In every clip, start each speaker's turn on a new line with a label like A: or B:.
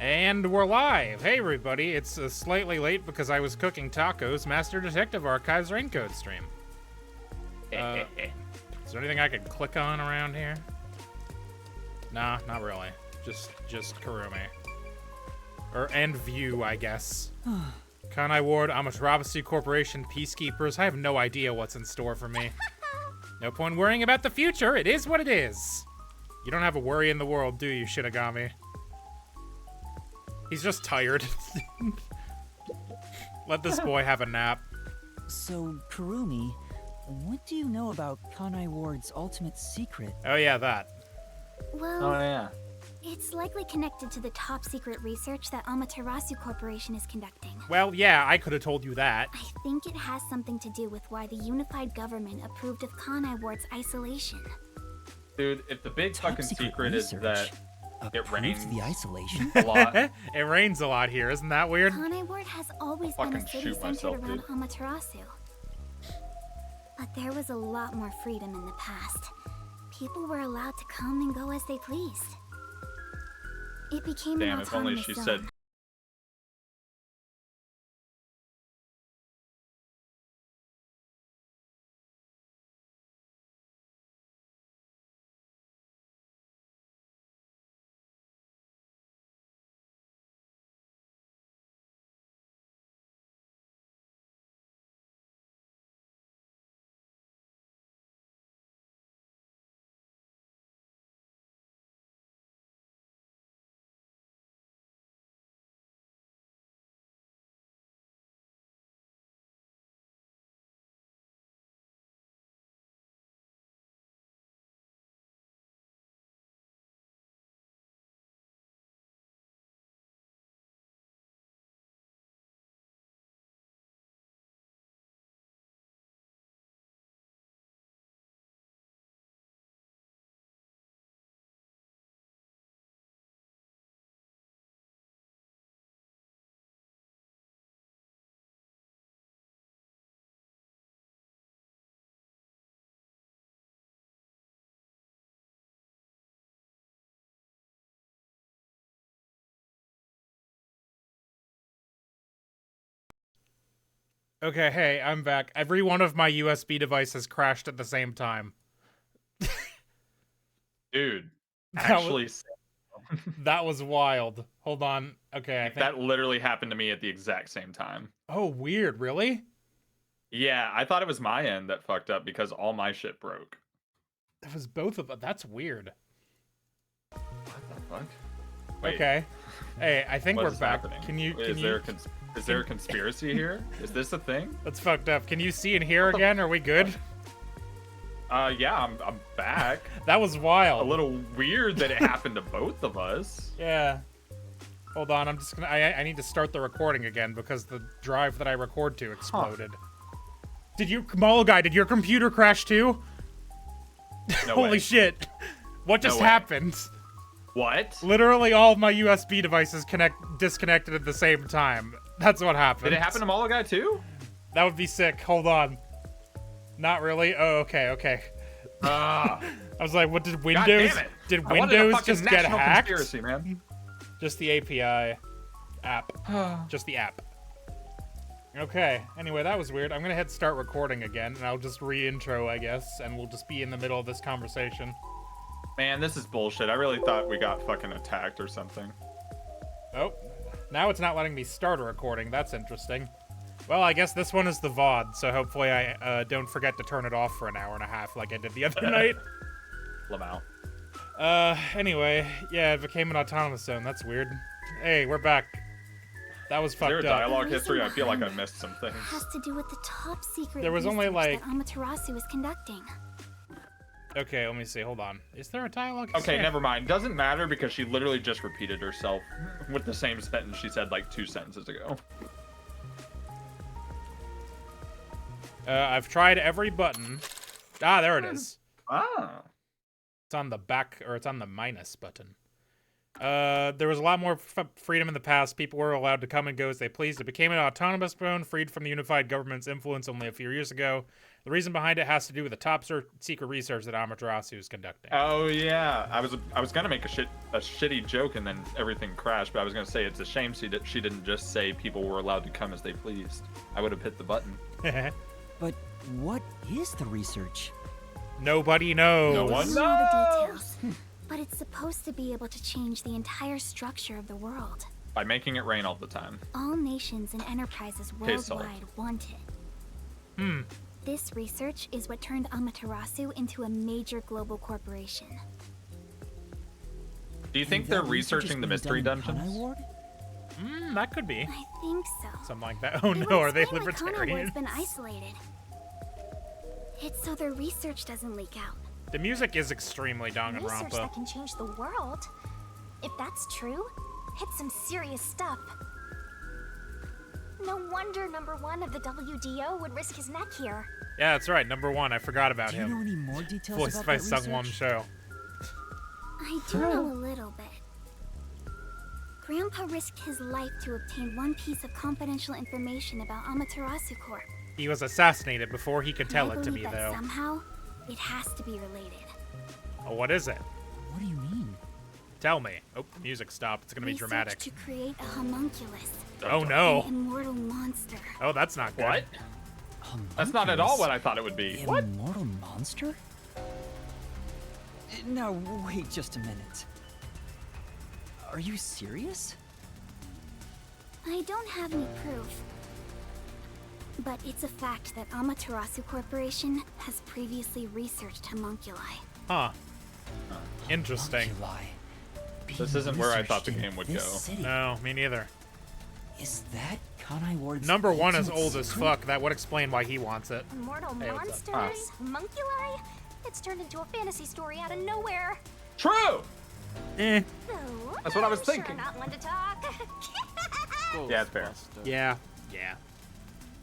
A: And we're live! Hey everybody, it's slightly late because I was cooking tacos. Master Detective Archives Raincode stream. Is there anything I could click on around here? Nah, not really. Just Kurumi. And view, I guess. Kanai Ward, Amaterasu Corporation, Peacekeepers. I have no idea what's in store for me. No point worrying about the future. It is what it is. You don't have a worry in the world, do you, Shinigami? He's just tired. Let this boy have a nap.
B: So, Kurumi, what do you know about Kanai Ward's ultimate secret?
A: Oh yeah, that.
C: Well,
D: Oh yeah.
C: it's likely connected to the top secret research that Amaterasu Corporation is conducting.
A: Well, yeah, I could have told you that.
C: I think it has something to do with why the unified government approved of Kanai Ward's isolation.
D: Dude, if the big
B: Top
D: fucking
B: secret
D: secret is
B: research?
D: that it
B: Approved
D: rains
B: the isolation?
D: a lot.
A: It rains a lot here, isn't that weird?
C: Kanai Ward has always been a
D: Fucking
C: city
D: shoot
C: centered
D: myself,
C: around
D: dude.
C: Amaterasu. But there was a lot more freedom in the past. People were allowed to come and go as they pleased. It became
D: Damn,
C: an
D: if only
C: autonomous
D: she
C: zone.
D: said
A: Okay, hey, I'm back. Every one of my USB devices crashed at the same time.
D: dude,
A: That
D: actually
A: That was wild. Hold on. Okay, I think...
D: that literally happened to me at the exact same time.
A: Oh, weird. Really?
D: Yeah, I thought it was my end that fucked up because all my shit broke.
A: It was both of them. That's weird.
D: What the fuck? Wait,
A: Okay. Hey, I think
D: what
A: we're
D: is
A: back.
D: happening?
A: Can you...
D: Is there a conspiracy here? Is this a thing?
A: That's fucked up. Can you see and hear again? Are we good?
D: Yeah, I'm back.
A: That was wild.
D: A little weird that it happened to both of us.
A: Yeah. Hold on, I'm just gonna... I need to start the recording again because the drive that I record to exploded. Did you... Molo Guy, did your computer crash too?
D: No
A: Holy
D: way.
A: shit. What just
D: No way.
A: happened?
D: What?
A: Literally all of my USB devices disconnected at the same time. That's what happened.
D: Did it happen to Molo Guy too?
A: That would be sick. Hold on. Not really? Oh, okay.
D: Ah.
A: I was like, what did
D: God
A: Windows...
D: damn it.
A: Did
D: I wanted a
A: Windows
D: fucking
A: just get
D: national
A: hacked?
D: Conspiracy, man.
A: Just the API app. Just the app. Okay, anyway, that was weird. I'm gonna hit start recording again, and I'll just re-intro, I guess, and we'll just be in the middle of this conversation.
D: Man, this is bullshit. I really thought we got fucking attacked or something.
A: Oh, now it's not letting me start a recording. That's interesting. Well, I guess this one is the VOD, so hopefully I don't forget to turn it off for an hour and a half like I did the other night.
D: Lamau.
A: Anyway, yeah, it became an autonomous zone. That's weird. Hey, we're back. That was
D: Is there a
A: fucked up.
D: dialogue
C: The
D: history? I
C: reason
D: feel like I
C: behind
D: missed some things.
C: Has to do with the top secret
A: There was only,
C: research
A: like-
C: that Amaterasu is conducting.
A: Okay, let me see. Hold on. Is there a dialogue?
D: Okay,
A: history?
D: never mind. Doesn't matter because she literally just repeated herself with the same sentence she said like 2 sentences ago.
A: I've tried every button. Ah, there it is.
D: Ah.
A: It's on the back, or it's on the minus button. There was a lot more freedom in the past. People were allowed to come and go as they pleased. It became an autonomous zone, freed from the unified government's influence only a few years ago. The reason behind it has to do with the top secret research that Amaterasu is conducting.
D: Oh yeah, I was gonna make a shitty joke and then everything crashed, but I was gonna say it's a shame she didn't just say people were allowed to come as they pleased. I would have hit the button.
B: But what is the research?
A: Nobody knows.
D: No one
C: I don't know the
D: knows.
C: details, but it's supposed to be able to change the entire structure of the world.
D: By making it rain all the time.
C: All nations and enterprises
D: Case solved.
C: worldwide want it. This research is what turned Amaterasu into a major global corporation.
D: Do you think
B: And
D: they're
B: that research is
D: researching the
B: being
D: mystery
B: done in
D: dungeons?
B: Kanai Ward?
A: That could be.
C: I think so.
A: Something like that. Oh
C: It
A: no,
C: would
A: are they
C: explain why Kanai Ward's
A: libertarians?
C: been isolated. It's so their research doesn't leak out.
A: The music is extremely
E: Research
A: Danganronpa.
E: that can change the world. If that's true, it's some serious stuff. No wonder number 1 of the WDO would risk his neck here.
A: Yeah, that's right. Number 1, I forgot about
B: Do you know
A: him.
B: any more details
A: Voiced
B: about
A: by
B: that
A: Sungwon
B: research?
A: Cho.
C: I do know a little bit. Grandpa risked his life to obtain one piece of confidential information about Amaterasu Corp.
A: He was assassinated before he could tell
C: I
A: it to me,
C: believe that
A: though.
C: somehow it has to be related.
A: Oh, what is it?
B: What do you mean?
A: Tell me. Oh, the music stopped. It's gonna be
C: Research
A: dramatic.
C: to create a homunculus,
A: Oh
C: an
A: no.
C: immortal monster.
A: Oh, that's not good.
D: What? That's not at all what I thought it would be.
B: An
D: What?
B: immortal monster? Now, wait just a minute. Are you serious?
C: I don't have any proof. But it's a fact that Amaterasu Corporation has previously researched homunculi.
A: Huh. Interesting.
B: Homunculi.
D: This
B: Being
D: isn't where I thought the
B: researched in
D: game would
B: this
D: go.
B: city.
A: No, me neither.
B: Is that Kanai Ward's
A: Number 1 is
B: ultimate
A: old as
B: secret?
A: fuck. That would explain why he wants it.
E: Immortal
A: Hey, what's up?
E: monsters? Homunculi? It's turned into a fantasy story out of nowhere.
D: True!
A: Eh.
E: No,
D: That's what I was
E: I'm
D: thinking.
E: Sure not one to talk.
D: Yeah, it's fair.
A: Yeah. Yeah.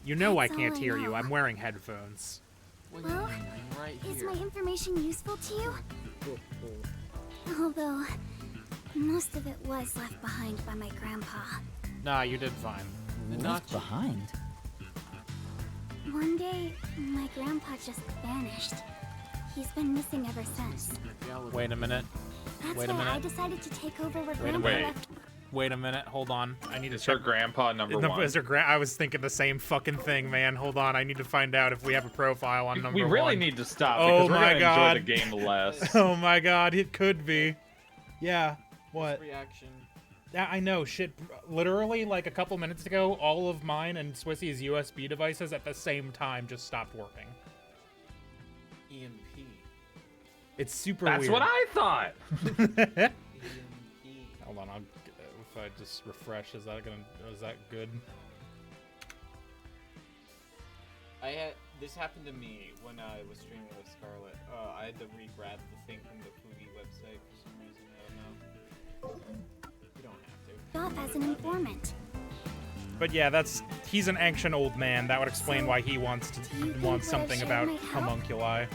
A: You know I
C: That's
A: can't
C: all I
A: hear you.
C: know.
A: I'm wearing headphones.
C: Well, is my information useful to you? Although, most of it was left behind by my grandpa.
A: Nah, you did fine.
B: Left behind?
C: One day, my grandpa just vanished. He's been missing ever since.
A: Wait a minute.
C: That's
A: Wait a
C: why I
A: minute.
C: decided to take over where
A: Wait a
C: grandpa
D: minute.
C: left.
A: Wait a minute. Hold on. I need to
D: Is her
A: check.
D: grandpa number 1?
A: Is her I was thinking the same fucking thing, man. Hold on. I need to find out if we have a profile on number
D: We
A: 1.
D: really need to stop
A: Oh
D: because we're
A: my
D: gonna
A: God.
D: enjoy the game less.
A: Oh my god, it could be. Yeah. What?
F: Reaction.
A: Yeah, I know. Shit. Literally, like a couple minutes ago, all of mine and Swissy's USB devices at the same time just stopped working.
F: EMP.
A: It's super
D: That's
A: weird.
D: what I thought.
F: EMP.
A: Hold on. If I just refresh, is that good?
F: This happened to me when I was streaming with Scarlet. I had to re-grab the thing from the Fugi website for some reason. I don't know. You don't have to.
C: Off as an informant.
A: But yeah, he's an ancient old man. That would explain why he wants
C: do you think
A: wants
C: what I
A: something
C: shared
A: about
C: might help?
A: homunculi.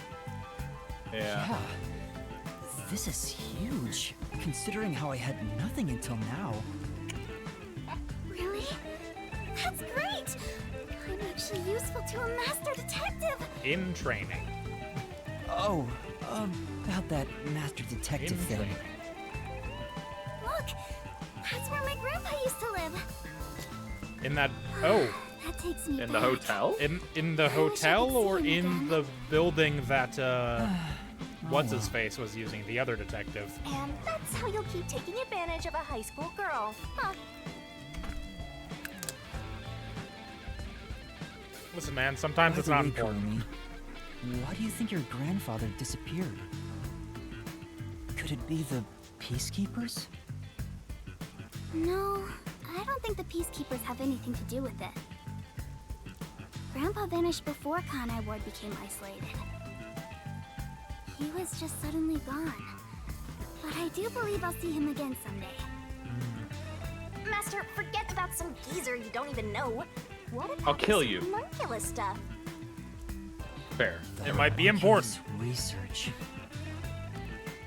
D: Yeah.
B: This is huge, considering how I had nothing until now.
C: Really? That's great! I'm actually useful to a master detective!
A: In training.
B: Oh, about that master detective
A: In
B: thing.
A: training.
C: Look! That's where my grandpa used to live!
A: In that. Oh.
C: That takes me
D: In the
C: back.
D: hotel?
A: In the
C: I wish I
A: hotel
C: could see
A: or
C: him
A: in
C: again.
A: the building that what's
B: well.
A: his face was using, the other detective.
E: And that's how you'll keep taking advantage of a high school girl. Huh.
A: Listen, man, sometimes
B: By
A: it's
B: the
A: not
B: way,
A: important.
B: Kurumi, why do you think your grandfather disappeared? Could it be the Peacekeepers?
C: No, I don't think the Peacekeepers have anything to do with it. Grandpa vanished before Kanai Ward became isolated. He was just suddenly gone. But I do believe I'll see him again someday.
E: Master, forget about some geezer you don't even know. What about
D: I'll kill
E: this
D: you.
E: homunculus stuff?
D: Fair.
A: It might be important.
B: Homunculus Research.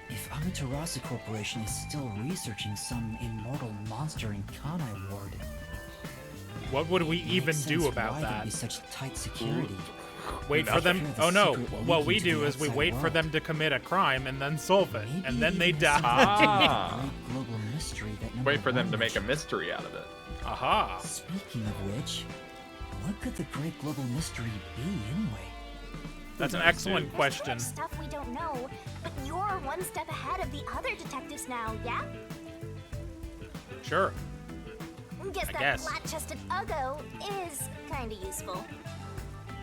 B: If Amaterasu Corporation is still researching some immortal monster in Kanai Ward,
A: What would we
B: it
A: even
B: makes
A: do
B: sense
A: about
B: why
A: that?
B: there'd be such tight security.
A: Wait for them.
B: Secure the
A: Oh no!
B: secret
A: What we
B: leaking to
A: do
B: the
A: is we
B: outside
A: wait for
B: world.
A: them to commit a crime and then solve it,
B: Maybe
A: and then they
B: even something
A: die.
B: to do with the
D: Ah.
B: great global mystery that
D: Wait
B: number
D: for them
B: one
D: to make a
B: mentioned.
D: mystery out of it.
A: Aha!
B: Speaking of which, what could the great global mystery be anyway?
A: That's an
D: knows,
A: excellent
D: dude?
A: question.
E: There's stuff we don't know, but you're one step ahead of the other detectives now, yeah?
A: Sure.
E: Guess
A: I
E: that
A: guess.
E: flat-chested Uggo is kinda useful.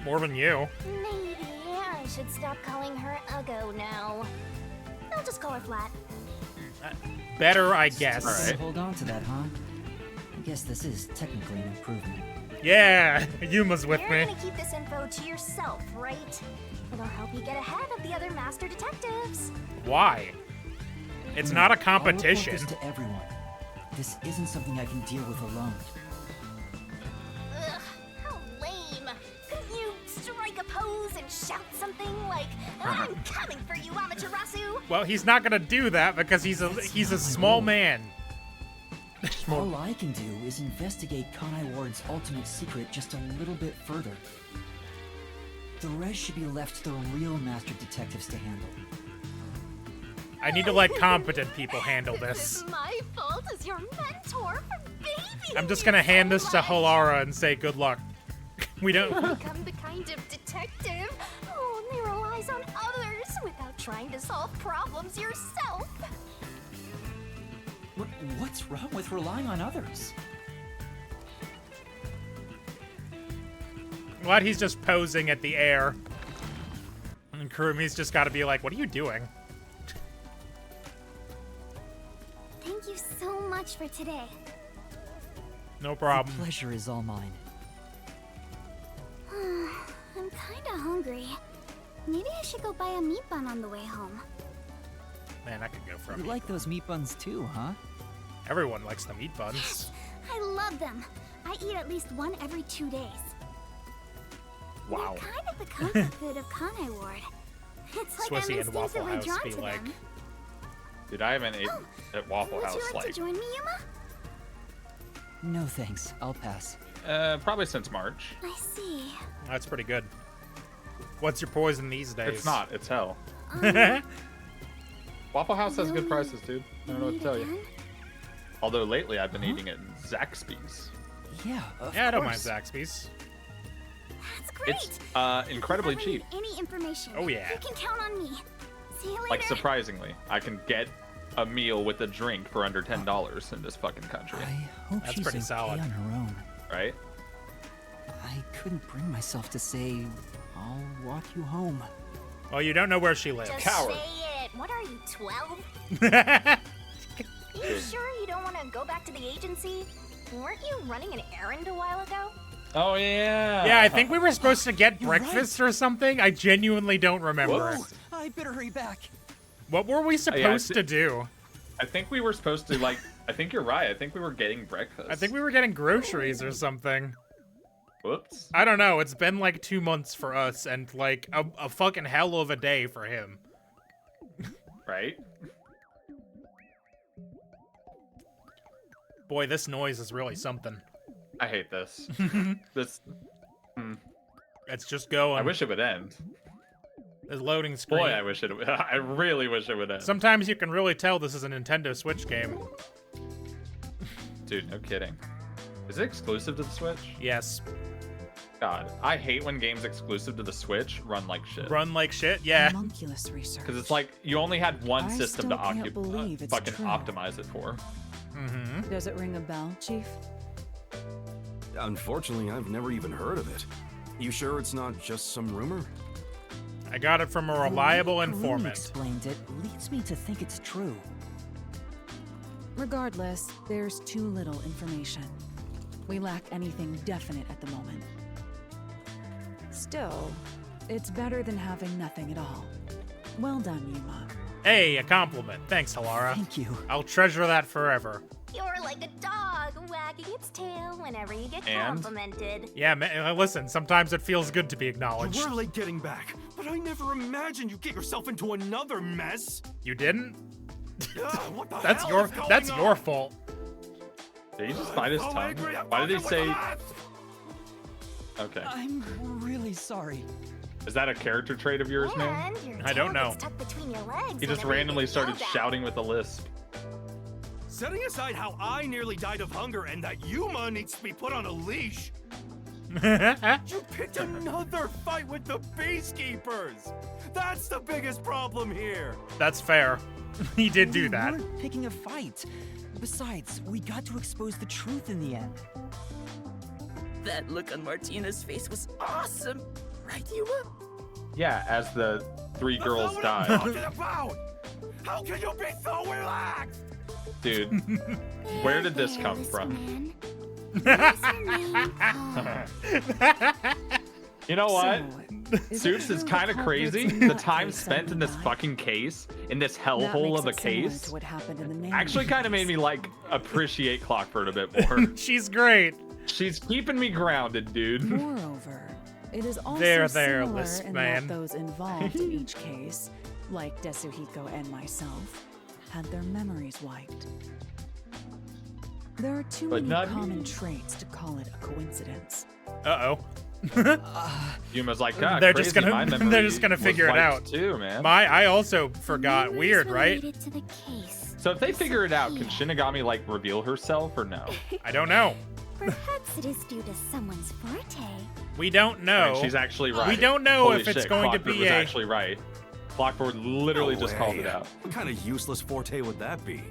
A: More than you.
E: Maybe I should stop calling her Uggo now. I'll just call her Flat.
A: Better, I guess.
D: All right.
B: Hold on to that, huh? I guess this is technically an improvement.
A: Yeah, Yuma's with
E: You're
A: me.
E: gonna keep this info to yourself, right? It'll help you get ahead of the other master detectives.
A: Why? It's not a
B: I'll report
A: competition.
B: this to everyone. This isn't something I can deal with alone.
E: Ugh, how lame. Couldn't you strike a pose and shout something like, I'm coming for you, Amaterasu?
A: Well, he's not gonna do that because he's a small man.
B: All I can do is investigate Kanai Ward's ultimate secret just a little bit further. The rest should be left to the real master detectives to handle.
A: I need to let competent people handle
E: This
A: this.
E: is my fault as your mentor for babying
A: I'm just
E: you
A: gonna hand
E: so
A: this to
E: much.
A: Halara and say good luck. We don't.
E: Become the kind of detective who only relies on others without trying to solve problems yourself.
B: What's wrong with relying on others?
A: What? He's just posing at the air. And Kurumi's just gotta be like, what are you doing?
C: Thank you so much for today.
A: No
B: The
A: problem.
B: pleasure is all mine.
C: I'm kinda hungry. Maybe I should go buy a meat bun on the way home.
A: Man, I could go for a
B: You
A: meat.
B: like those meat buns too, huh?
A: Everyone likes the meat buns.
C: I love them. I eat at least one every 2 days.
D: Wow.
C: They're kind of the comfort food of Kanai Ward. It's like
A: Swissy
C: I'm
A: and Waffle
C: instinctively
A: House
C: drawn
A: be
C: to
A: like,
C: them.
D: Dude, I haven't ate at Waffle
C: Would
D: House
C: you like
D: like
C: to join me, Yuma?
B: No thanks, I'll pass.
D: probably since March.
C: I see.
A: that's pretty good. What's your poison these days?
D: It's not. It's hell. Waffle House has good prices, dude. I don't know what to
C: Meat
D: tell you.
C: again?
D: Although lately I've been eating it in Zaxby's.
B: Yeah, of
A: Yeah, I don't mind
B: course.
A: Zaxby's.
C: That's great.
D: It's incredibly
C: If you ever
D: cheap.
C: need any information,
A: Oh, yeah.
C: you can count on me. See you later.
D: Like surprisingly, I can get a meal with a drink for under $10 in this fucking country,
B: I hope
A: That's
B: she's
A: pretty
B: okay
A: solid.
B: on her own.
D: right?
B: I couldn't bring myself to say, I'll walk you home.
A: Well, you don't know where she lives.
E: Just
D: Coward.
E: say it. What are you, 12? You sure you don't want to go back to the agency? Weren't you running an errand a while ago?
D: Oh yeah.
A: Yeah, I think we were supposed to get
B: You're
A: breakfast or something. I genuinely don't remember.
D: Whoa.
B: I better hurry back.
A: What were we supposed
D: thi-
A: to do?
D: I think we were supposed to like. I think you're right. I think we were getting breakfast.
A: I think we were getting groceries or something.
D: Whoops.
A: I don't know. It's been like 2 months for us and like a fucking hell of a day for him.
D: Right.
A: Boy, this noise is really something.
D: I hate this. This.
A: It's just going.
D: I wish it would end.
A: This loading screen.
D: Boy, I wish it. I really wish it would end.
A: Sometimes you can really tell this is a Nintendo Switch game.
D: Dude, no kidding. Is it exclusive to the Switch?
A: Yes.
D: God, I hate when games exclusive to the Switch run like shit.
A: Run like shit? Yeah.
G: Homunculus research.
D: Because it's like you only had one
G: I
D: system to
G: still can't believe it's
D: fucking
G: true.
D: optimize it for.
A: Mm-hmm.
G: Does it ring a bell, Chief?
H: Unfortunately, I've never even heard of it. You sure it's not just some rumor?
A: I got it from a reliable
B: The way Karumi
A: informant.
B: explained it leads me to think it's true.
G: Regardless, there's too little information. We lack anything definite at the moment. Still, it's better than having nothing at all. Well done, Yuma.
A: Hey, a compliment. Thanks, Halara.
B: Thank you.
A: I'll treasure that forever.
E: You're like a dog wagging its tail whenever you get
D: And?
E: complimented.
A: Yeah, man, listen, sometimes it feels good to be
H: You
A: acknowledged.
H: were late getting back, but I never imagined you'd get yourself into another mess.
A: You didn't?
H: What the
A: That's
H: hell
A: your
H: is going
A: that's
H: on?
A: your fault.
D: Did he just bite his
H: So
D: tongue?
H: angry, I'm
D: Why did he
H: fucking with
D: say?
H: the lads.
D: Okay.
B: I'm really sorry.
D: Is that a character trait of yours, man?
E: And your
A: I don't
E: tail
A: know.
E: gets tucked between your legs
D: He just
E: whenever you
D: randomly
E: get
D: started
E: yelled at.
D: shouting with a lisp.
H: Setting aside how I nearly died of hunger and that Yuma needs to be put on a leash, you picked another fight with the Peacekeepers! That's the biggest problem here!
A: That's fair. He did do
B: We
A: that.
B: weren't picking a fight. Besides, we got to expose the truth in the end.
I: That look on Martina's face was awesome, right, Yuma?
D: Yeah, as the 3 girls
H: That's not what I'm
D: died.
H: talking about! How can you be so relaxed?
D: Dude, where did this
C: There,
D: come
C: Lisp
D: from?
C: Man. Where's your name? Oh.
D: You know what?
G: Is
D: Supes
G: it
D: is
G: true
D: kind of
G: the
D: crazy.
G: culprits in
D: The
G: that
D: time
G: case
D: spent in this
G: suddenly died?
D: fucking case, in this
G: That
D: hellhole
G: makes
D: of a
G: it similar
D: case,
G: to what happened in the Nanny
D: actually kind of
G: case.
D: made me like appreciate Clockford a bit more.
A: She's great.
D: She's keeping me grounded, dude.
G: Moreover, it is also
A: There,
G: similar
A: Lisp
G: in
A: Man.
G: that those involved in each case, like Desuhiko and myself, had their memories wiped. There are too
D: But
G: many
D: not
G: common
D: me.
G: traits to call it a coincidence.
A: Uh-oh.
D: Yuma's like, God,
A: They're just
D: crazy,
A: gonna-
D: my
A: they're just gonna
D: memory
A: figure
D: was
A: it
D: wiped
A: out.
D: too, man.
A: I also forgot.
C: Memories
A: Weird, right?
C: related to the case.
D: So if they figure it out, can Shinigami like reveal herself or no?
A: I don't know.
C: Perhaps it is due to someone's forte.
A: We don't know.
D: And she's actually right.
A: We don't know
D: Holy
A: if it's
D: shit,
A: going to
D: Clockford
A: be
D: was
A: a-
D: actually right. Clockford literally
H: No
D: just called
H: way.
D: it out.
H: What kind of useless forte would that be?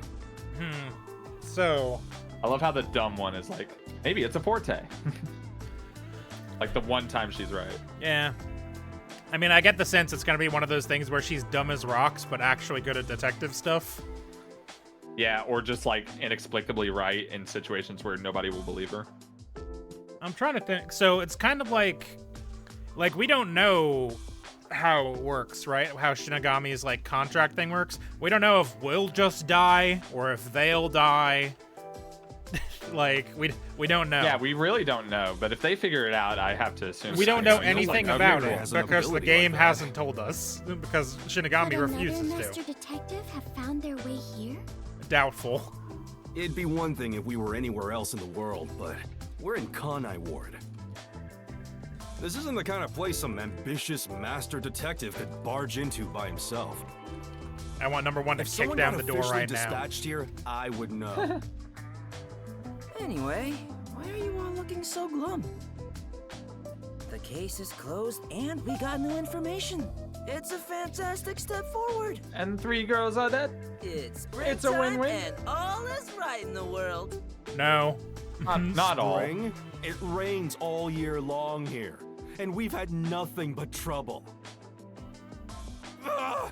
A: So,
D: I love how the dumb one is like, maybe it's a forte. Like the one time she's right.
A: yeah. I mean, I get the sense it's going to be one of those things where she's dumb as rocks, but actually good at detective stuff.
D: Yeah, or just like inexplicably right in situations where nobody will believe her.
A: I'm trying to think. So it's kind of like we don't know how it works, right? How Shinigami's like contract thing works. We don't know if we'll just die or if they'll die. Like we don't know.
D: Yeah, we really don't know. But if they figure it out, I have to assume.
A: We don't know
H: Shinigami
A: anything
H: like
A: about
H: Naruto
A: it
H: has an
A: because the
H: ability
A: game
H: like that.
A: hasn't told us. Because Shinigami
C: Could another
A: refuses
C: master
A: to.
C: detective have found their way here?
A: Doubtful.
H: It'd be one thing if we were anywhere else in the world, but we're in Kanai Ward. This isn't the kind of place some ambitious master detective could barge into by himself.
A: I want number one to
H: If
A: kick
H: someone
A: down
H: got
A: the door
H: officially
A: right now.
H: dispatched here, I would know.
I: Anyway, why are you all looking so glum? The case is closed and we got new information. It's a fantastic step forward.
D: And 3 girls are dead.
I: It's
D: It's a
I: springtime
D: win-win.
I: and all is right in the world.
A: No.
D: Not all.
H: Spring? It rains all year long here, and we've had nothing but trouble. Ugh!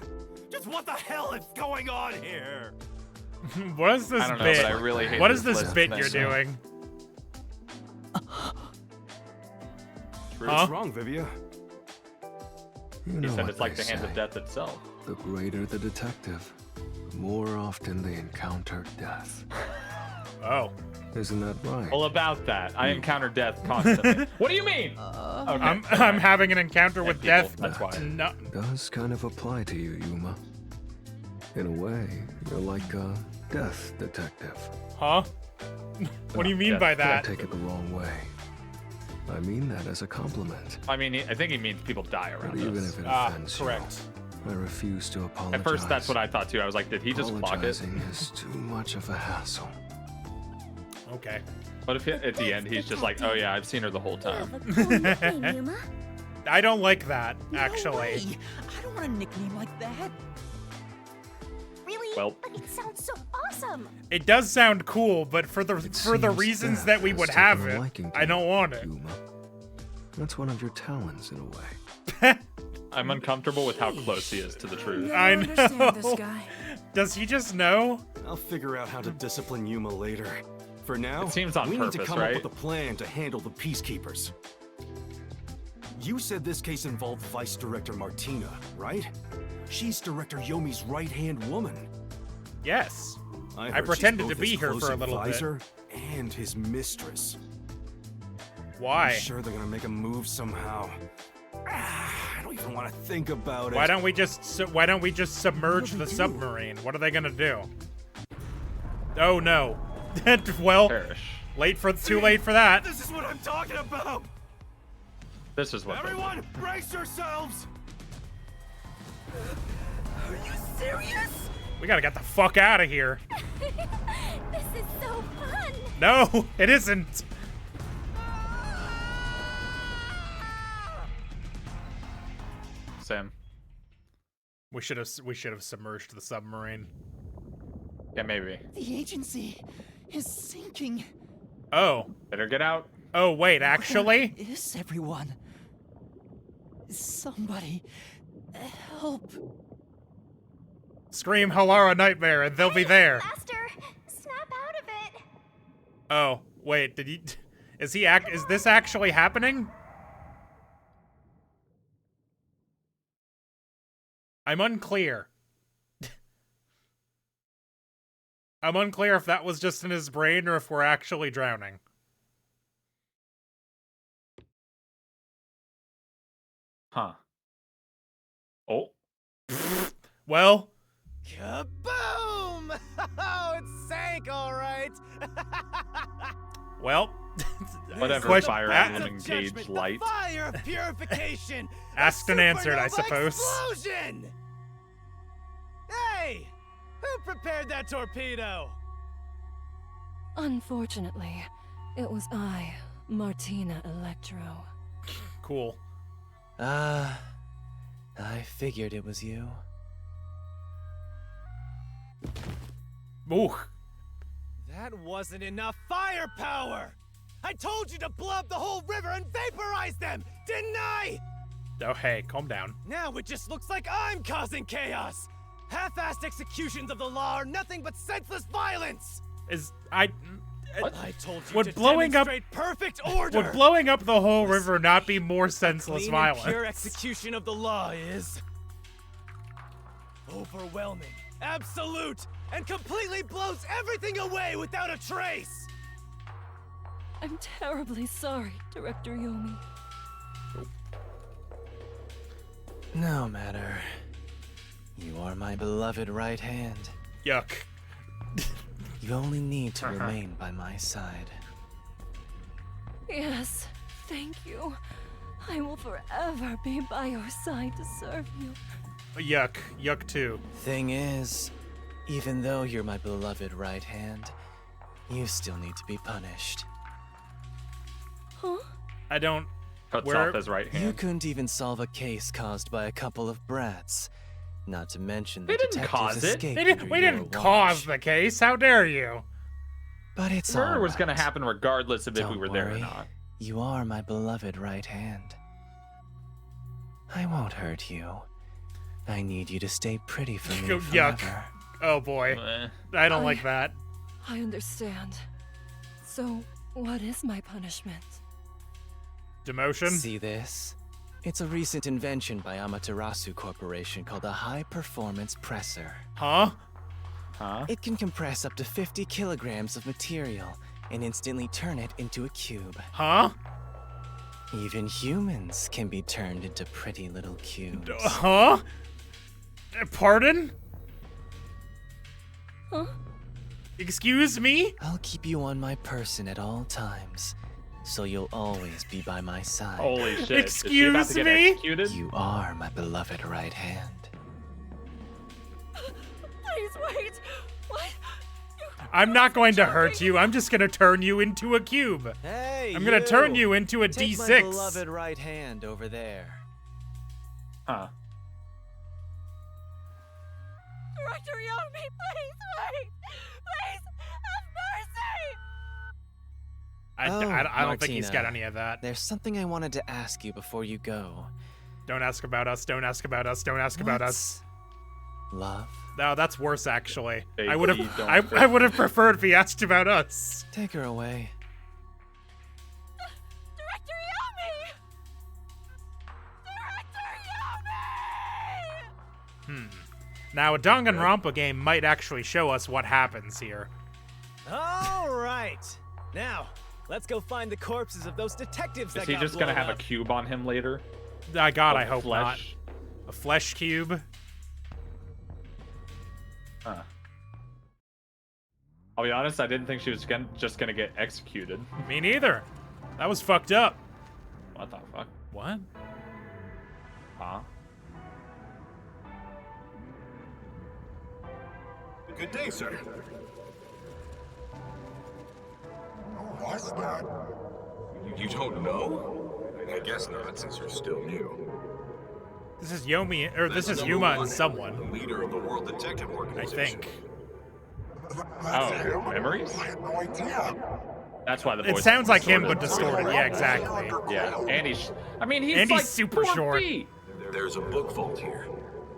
H: Just what the hell is going on here?
A: What is this
D: I don't know,
A: bit?
D: but I really hate
A: What is
D: this
A: this
D: list
A: bit
D: thing.
A: you're doing?
D: True.
A: Huh?
H: What's wrong, Vivia?
J: You
D: He
J: know
D: said
J: what
D: it's like
J: they
D: the hands of
J: say.
D: death itself.
J: The greater the detective, the more often they encounter death.
A: Oh.
J: Isn't that right?
D: Well, about that, I encounter death constantly. What do you mean? Okay.
A: I'm having an encounter with
D: people,
A: death.
D: that's why.
A: No.
J: Does kind of apply to you, Yuma. In a way, you're like a death detective.
A: Huh? What do you mean
D: death
A: by
J: Don't
A: that?
J: take it the wrong way. I mean that as a compliment.
D: I mean, I think he means people die
J: But
D: around
J: even
D: us.
J: if it
A: Ah,
J: offends
A: correct.
J: you, I refuse to apologize.
D: At first, that's what I thought too. I was like, did he just block it?
J: Apologizing is too much of a hassle.
A: Okay.
D: But if at the end he's just like, oh yeah, I've seen her the whole
C: You
D: time.
C: have a cool nickname, Yuma.
A: I don't like that,
B: No
A: actually.
B: way. I don't want a nickname like that.
E: Really?
D: Well-
E: But it sounds so awesome.
A: It does sound cool, but for the
J: It
A: for the
J: seems
A: reasons
J: death
A: that we
J: has
A: would
J: taken
A: have
J: a
A: it,
J: liking to
A: I don't
J: you,
A: want it.
J: Yuma. That's one of your talents in a way.
D: I'm uncomfortable with how close he is to the truth.
I: Never
A: I
I: understand this
A: know.
I: guy.
A: Does he just know?
H: I'll figure out how to discipline Yuma later. For now,
D: It seems on
H: we need to
D: purpose,
H: come
D: right?
H: up with a plan to handle the Peacekeepers. You said this case involved Vice Director Martina, right? She's Director Yomi's right-hand woman.
A: Yes.
H: I
A: I
H: heard she's
A: pretended to
H: both
A: be
H: his
A: her
H: close
A: for a little bit.
H: advisor and his mistress.
A: Why?
H: I'm sure they're gonna make a move somehow. I don't even want to think about it.
A: Why don't we just submerge the submarine? What are they gonna do? Oh no. Well,
D: Perish.
A: too late for that.
H: This is what I'm talking about.
D: This is what.
H: Everyone, brace yourselves!
I: Are you serious?
A: We gotta get the fuck out of here.
E: This is so fun!
A: No, it isn't.
D: Sam.
A: We should have submerged the submarine.
D: Yeah, maybe.
B: The agency is sinking.
A: Oh.
D: Better get out.
A: Oh, wait, actually?
B: Where is everyone? Somebody help.
A: Scream Halara Nightmare and they'll be there.
E: Master, snap out of it!
A: Oh, wait, is this actually happening? I'm unclear. I'm unclear if that was just in his brain or if we're actually drowning.
D: Huh. Oh.
A: Well.
K: Kaboom! Oh, it sank, all right.
A: Well.
D: Whatever. Fire Emblem engaged light.
K: Fire of purification.
A: Asked and answered, I suppose.
K: Explosion! Hey, who prepared that torpedo?
G: Unfortunately, it was I, Martina Electro.
A: Cool.
K: I figured it was you.
A: Ooh.
K: That wasn't enough firepower! I told you to blow up the whole river and vaporize them, didn't I?
A: Oh, hey, calm down.
K: Now it just looks like I'm causing chaos! Half-assed executions of the law are nothing but senseless violence!
A: I
K: told you
A: would
K: to
A: blowing up
K: demonstrate perfect order!
A: Would blowing up the whole river not be more senseless
K: Clean
A: violence?
K: and pure execution of the law is overwhelming, absolute, and completely blows everything away without a trace!
G: I'm terribly sorry, Director Yomi.
K: No matter. You are my beloved right hand.
A: Yuck.
K: You only need to remain by my side.
G: Yes, thank you. I will forever be by your side to serve you.
A: Yuck. Yuck too.
K: Thing is, even though you're my beloved right hand, you still need to be punished.
G: Huh?
A: I don't...
D: Cuts off his right hand.
K: You couldn't even solve a case caused by a couple of brats. Not to mention the
D: They didn't
K: detectives
D: cause it.
K: escaped
A: We didn't cause the case. How dare you?
K: But it's
D: Murder
K: all
D: was going to
K: right.
D: happen regardless of if we
K: Don't
D: were there or
K: worry.
D: not.
K: You are my beloved right hand. I won't hurt you. I need you to stay pretty for me
A: Yuck.
K: forever.
A: Oh boy. I don't like that.
G: I understand. So, what is my punishment?
A: Demotion?
K: See this? It's a recent invention by Amaterasu Corporation called a high-performance presser.
A: Huh?
D: Huh?
K: It can compress up to 50 kilograms of material and instantly turn it into a cube.
A: Huh?
K: Even humans can be turned into pretty little cubes.
A: Huh? Pardon?
G: Huh?
A: Excuse me?
K: I'll keep you on my person at all times, so you'll always be by my side.
D: Holy shit. Is she about to
A: Excuse
D: get
A: me?
D: executed?
K: You are my beloved right hand.
G: Please wait! What?
A: I'm not going to hurt you. I'm just going to turn you into a cube.
K: Hey,
A: I'm going to turn you into a
K: Take
A: D6.
K: my beloved right hand over there.
D: Huh.
G: Director Yomi, please wait! Please, have mercy!
A: I don't think he's got
K: Martina,
A: any of that.
K: There's something I wanted to ask you before you go.
A: Don't ask about us. Don't ask about us. Don't ask about us.
K: Love?
A: No, that's worse actually.
D: Baby,
A: I would have
D: don't
A: I would have preferred if he asked about us.
K: Take her away.
G: Director Yomi! Director Yomi!
A: Now, a Danganronpa game might actually show us what happens here.
K: All right. Now, let's go find the corpses of those detectives
D: Is he just going to have a cube on him later?
A: God,
D: Of
A: I hope
D: flesh?
A: not. A flesh cube?
D: Huh. I'll be honest, I didn't think she was just gonna get executed.
A: Me neither. That was fucked up.
D: What the fuck?
A: What?
D: Huh?
L: Good day, sir. Who was that? You don't know? I guess not, since you're still new.
A: This is Yomi, or this is Yuma and someone.
L: The leader of the World Detective
A: I
L: Organization.
A: think.
D: Oh, memories?
L: I had no idea.
D: That's why the voice
A: It sounds
D: is
A: like him, but
D: distorted.
A: distorted. Yeah, exactly.
D: Yeah, and he's. I mean, he's
A: And he's
D: like
A: super
D: 4
A: short.
D: feet.
L: There's a book vault here.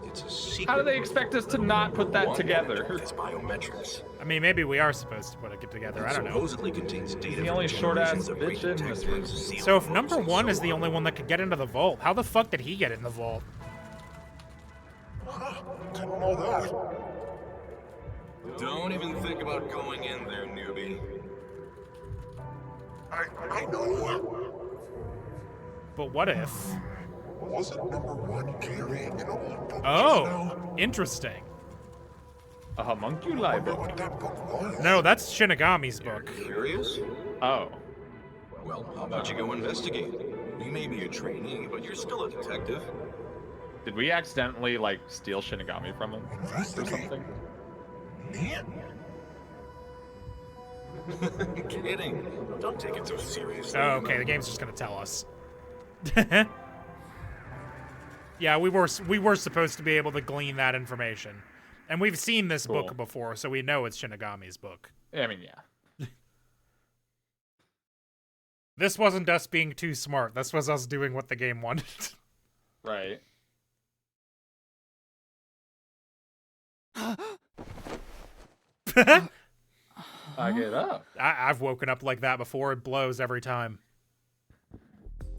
L: It's a secret.
D: How do they expect us to not put that
L: One
D: together?
L: It's biometrics.
A: I mean, maybe we are supposed to put it together. I don't know.
L: Supposedly contains data
D: The only
L: from
D: short-ass
L: generations of great
D: bitch in this room.
L: detectives, sealed
A: So if
L: books,
A: number
L: and
A: 1
L: so
A: is the
L: on.
A: only one that could get into the vault, how the fuck did he get in the vault?
L: Didn't know that. Don't even think about going in there, newbie. I know.
A: But what if?
L: Wasn't number 1 carrying an old book?
A: Oh, interesting.
D: A homunculi
L: I know
D: book.
L: what that book was.
A: No, that's Shinigami's book.
L: Curious?
D: Oh.
L: Well, how about you go investigate? You may be a trainee, but you're still a detective.
D: Did we accidentally, like, steal Shinigami from him? Or
L: Investigate?
D: something?
L: Me? Kidding. Don't take it so seriously.
A: Oh, okay, the game's just gonna tell us. Yeah, we were supposed to be able to glean that information. And we've seen this
D: Cool.
A: book before, so we know it's Shinigami's book.
D: Yeah, I mean, yeah.
A: This wasn't us being too smart. This was us doing what the game wanted.
D: Right. I get up.
A: I've woken up like that before. It blows every time.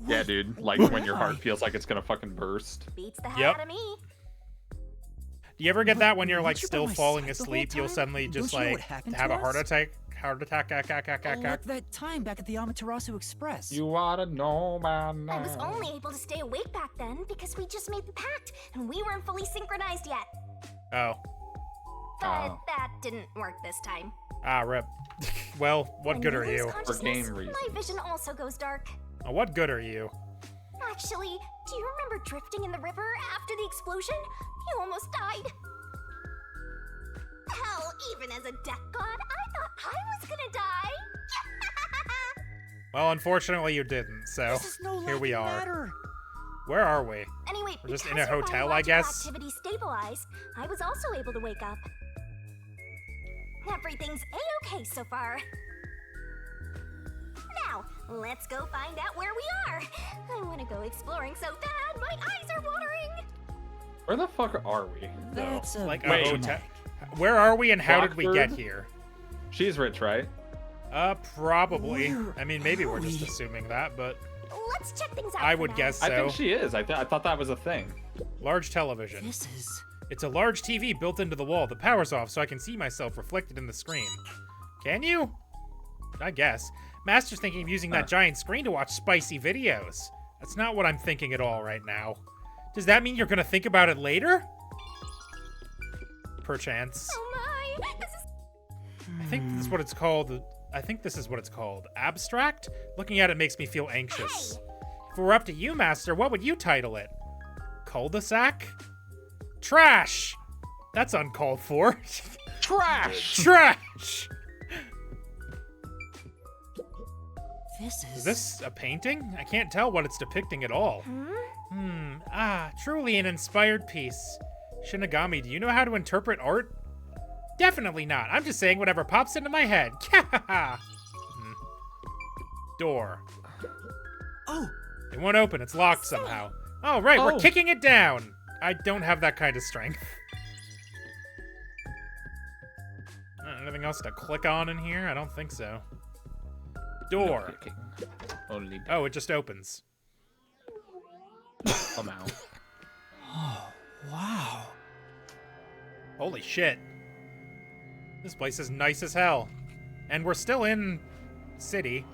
D: Yeah, dude. Like when your heart feels like it's gonna fucking burst.
E: Beats the hell
A: Yep.
E: out of me.
A: Do you ever get that when you're like
B: Weren't you by
A: still
B: my
A: falling
B: side the whole
A: asleep? You'll
B: time?
A: suddenly just
B: Don't you know
A: like
B: what happened
A: have
B: to
A: a heart
B: us?
A: attack.
B: Like that time back at the Amaterasu Express.
D: You oughta know by now.
E: I was only able to stay awake back then because we just made the pact and we weren't fully synchronized yet.
A: Oh.
E: But
D: Oh.
E: that didn't work this time.
A: Ah, rip. Well, what
E: When
A: good are
E: lose
A: you?
E: consciousness,
D: game reasons.
E: My vision also goes dark.
A: Oh, what good are you?
E: Actually, do you remember drifting in the river after the explosion? You almost died. Hell, even as a death god, I thought I was gonna die.
A: Well, unfortunately you didn't, so
B: This is no
A: here we
B: laughing
A: are.
B: matter.
A: Where are we?
E: Anyway,
A: We're just in
E: because
A: a
E: your
A: hotel, I
E: biological
A: guess?
E: activity stabilized, I was also able to wake up. Everything's a-okay so far. Now, let's go find out where we are. I want to go exploring so bad, my eyes are watering.
D: Where the fuck are we?
B: That's a
A: Like
D: Wait.
A: a hotel. Where are we and how did we get
D: Rockford?
A: here?
D: She's rich, right?
A: Probably.
B: Where
A: I mean, maybe
B: are
A: we're just
B: we?
A: assuming that, but
E: Let's check things out.
A: I
E: for
A: would
E: now.
A: guess
D: I
A: so.
D: think she is. I thought that was a thing.
A: Large television.
B: This is...
A: It's a large TV built into the wall. The power's off, so I can see myself reflected in the screen. Can you? I guess. Master's thinking of using that giant screen to watch spicy videos. That's not what I'm thinking at all right now. Does that mean you're gonna think about it later? Perchance.
E: Oh my! This is
A: I think this is what it's called. I think this is what it's called. Abstract? Looking at it makes me feel anxious.
E: Hey.
A: If it were up to you, Master, what would you title it? Cul-de-sac? Trash! That's uncalled for.
D: Trash!
A: Trash!
B: This
A: Is this a painting? I can't tell what it's depicting at all. Truly an inspired piece. Shinigami, do you know how to interpret art? Definitely not. I'm just saying whatever pops into my head. Door.
B: Oh,
A: It won't open. It's locked somehow. Oh, right. We're
D: Oh.
A: kicking it down. I don't have that kind of strength. Anything else to click on in here? I don't think so. Door.
D: Only
A: Oh, it just opens.
D: somehow.
B: wow.
A: Holy shit. This place is nice as hell. And we're still in city.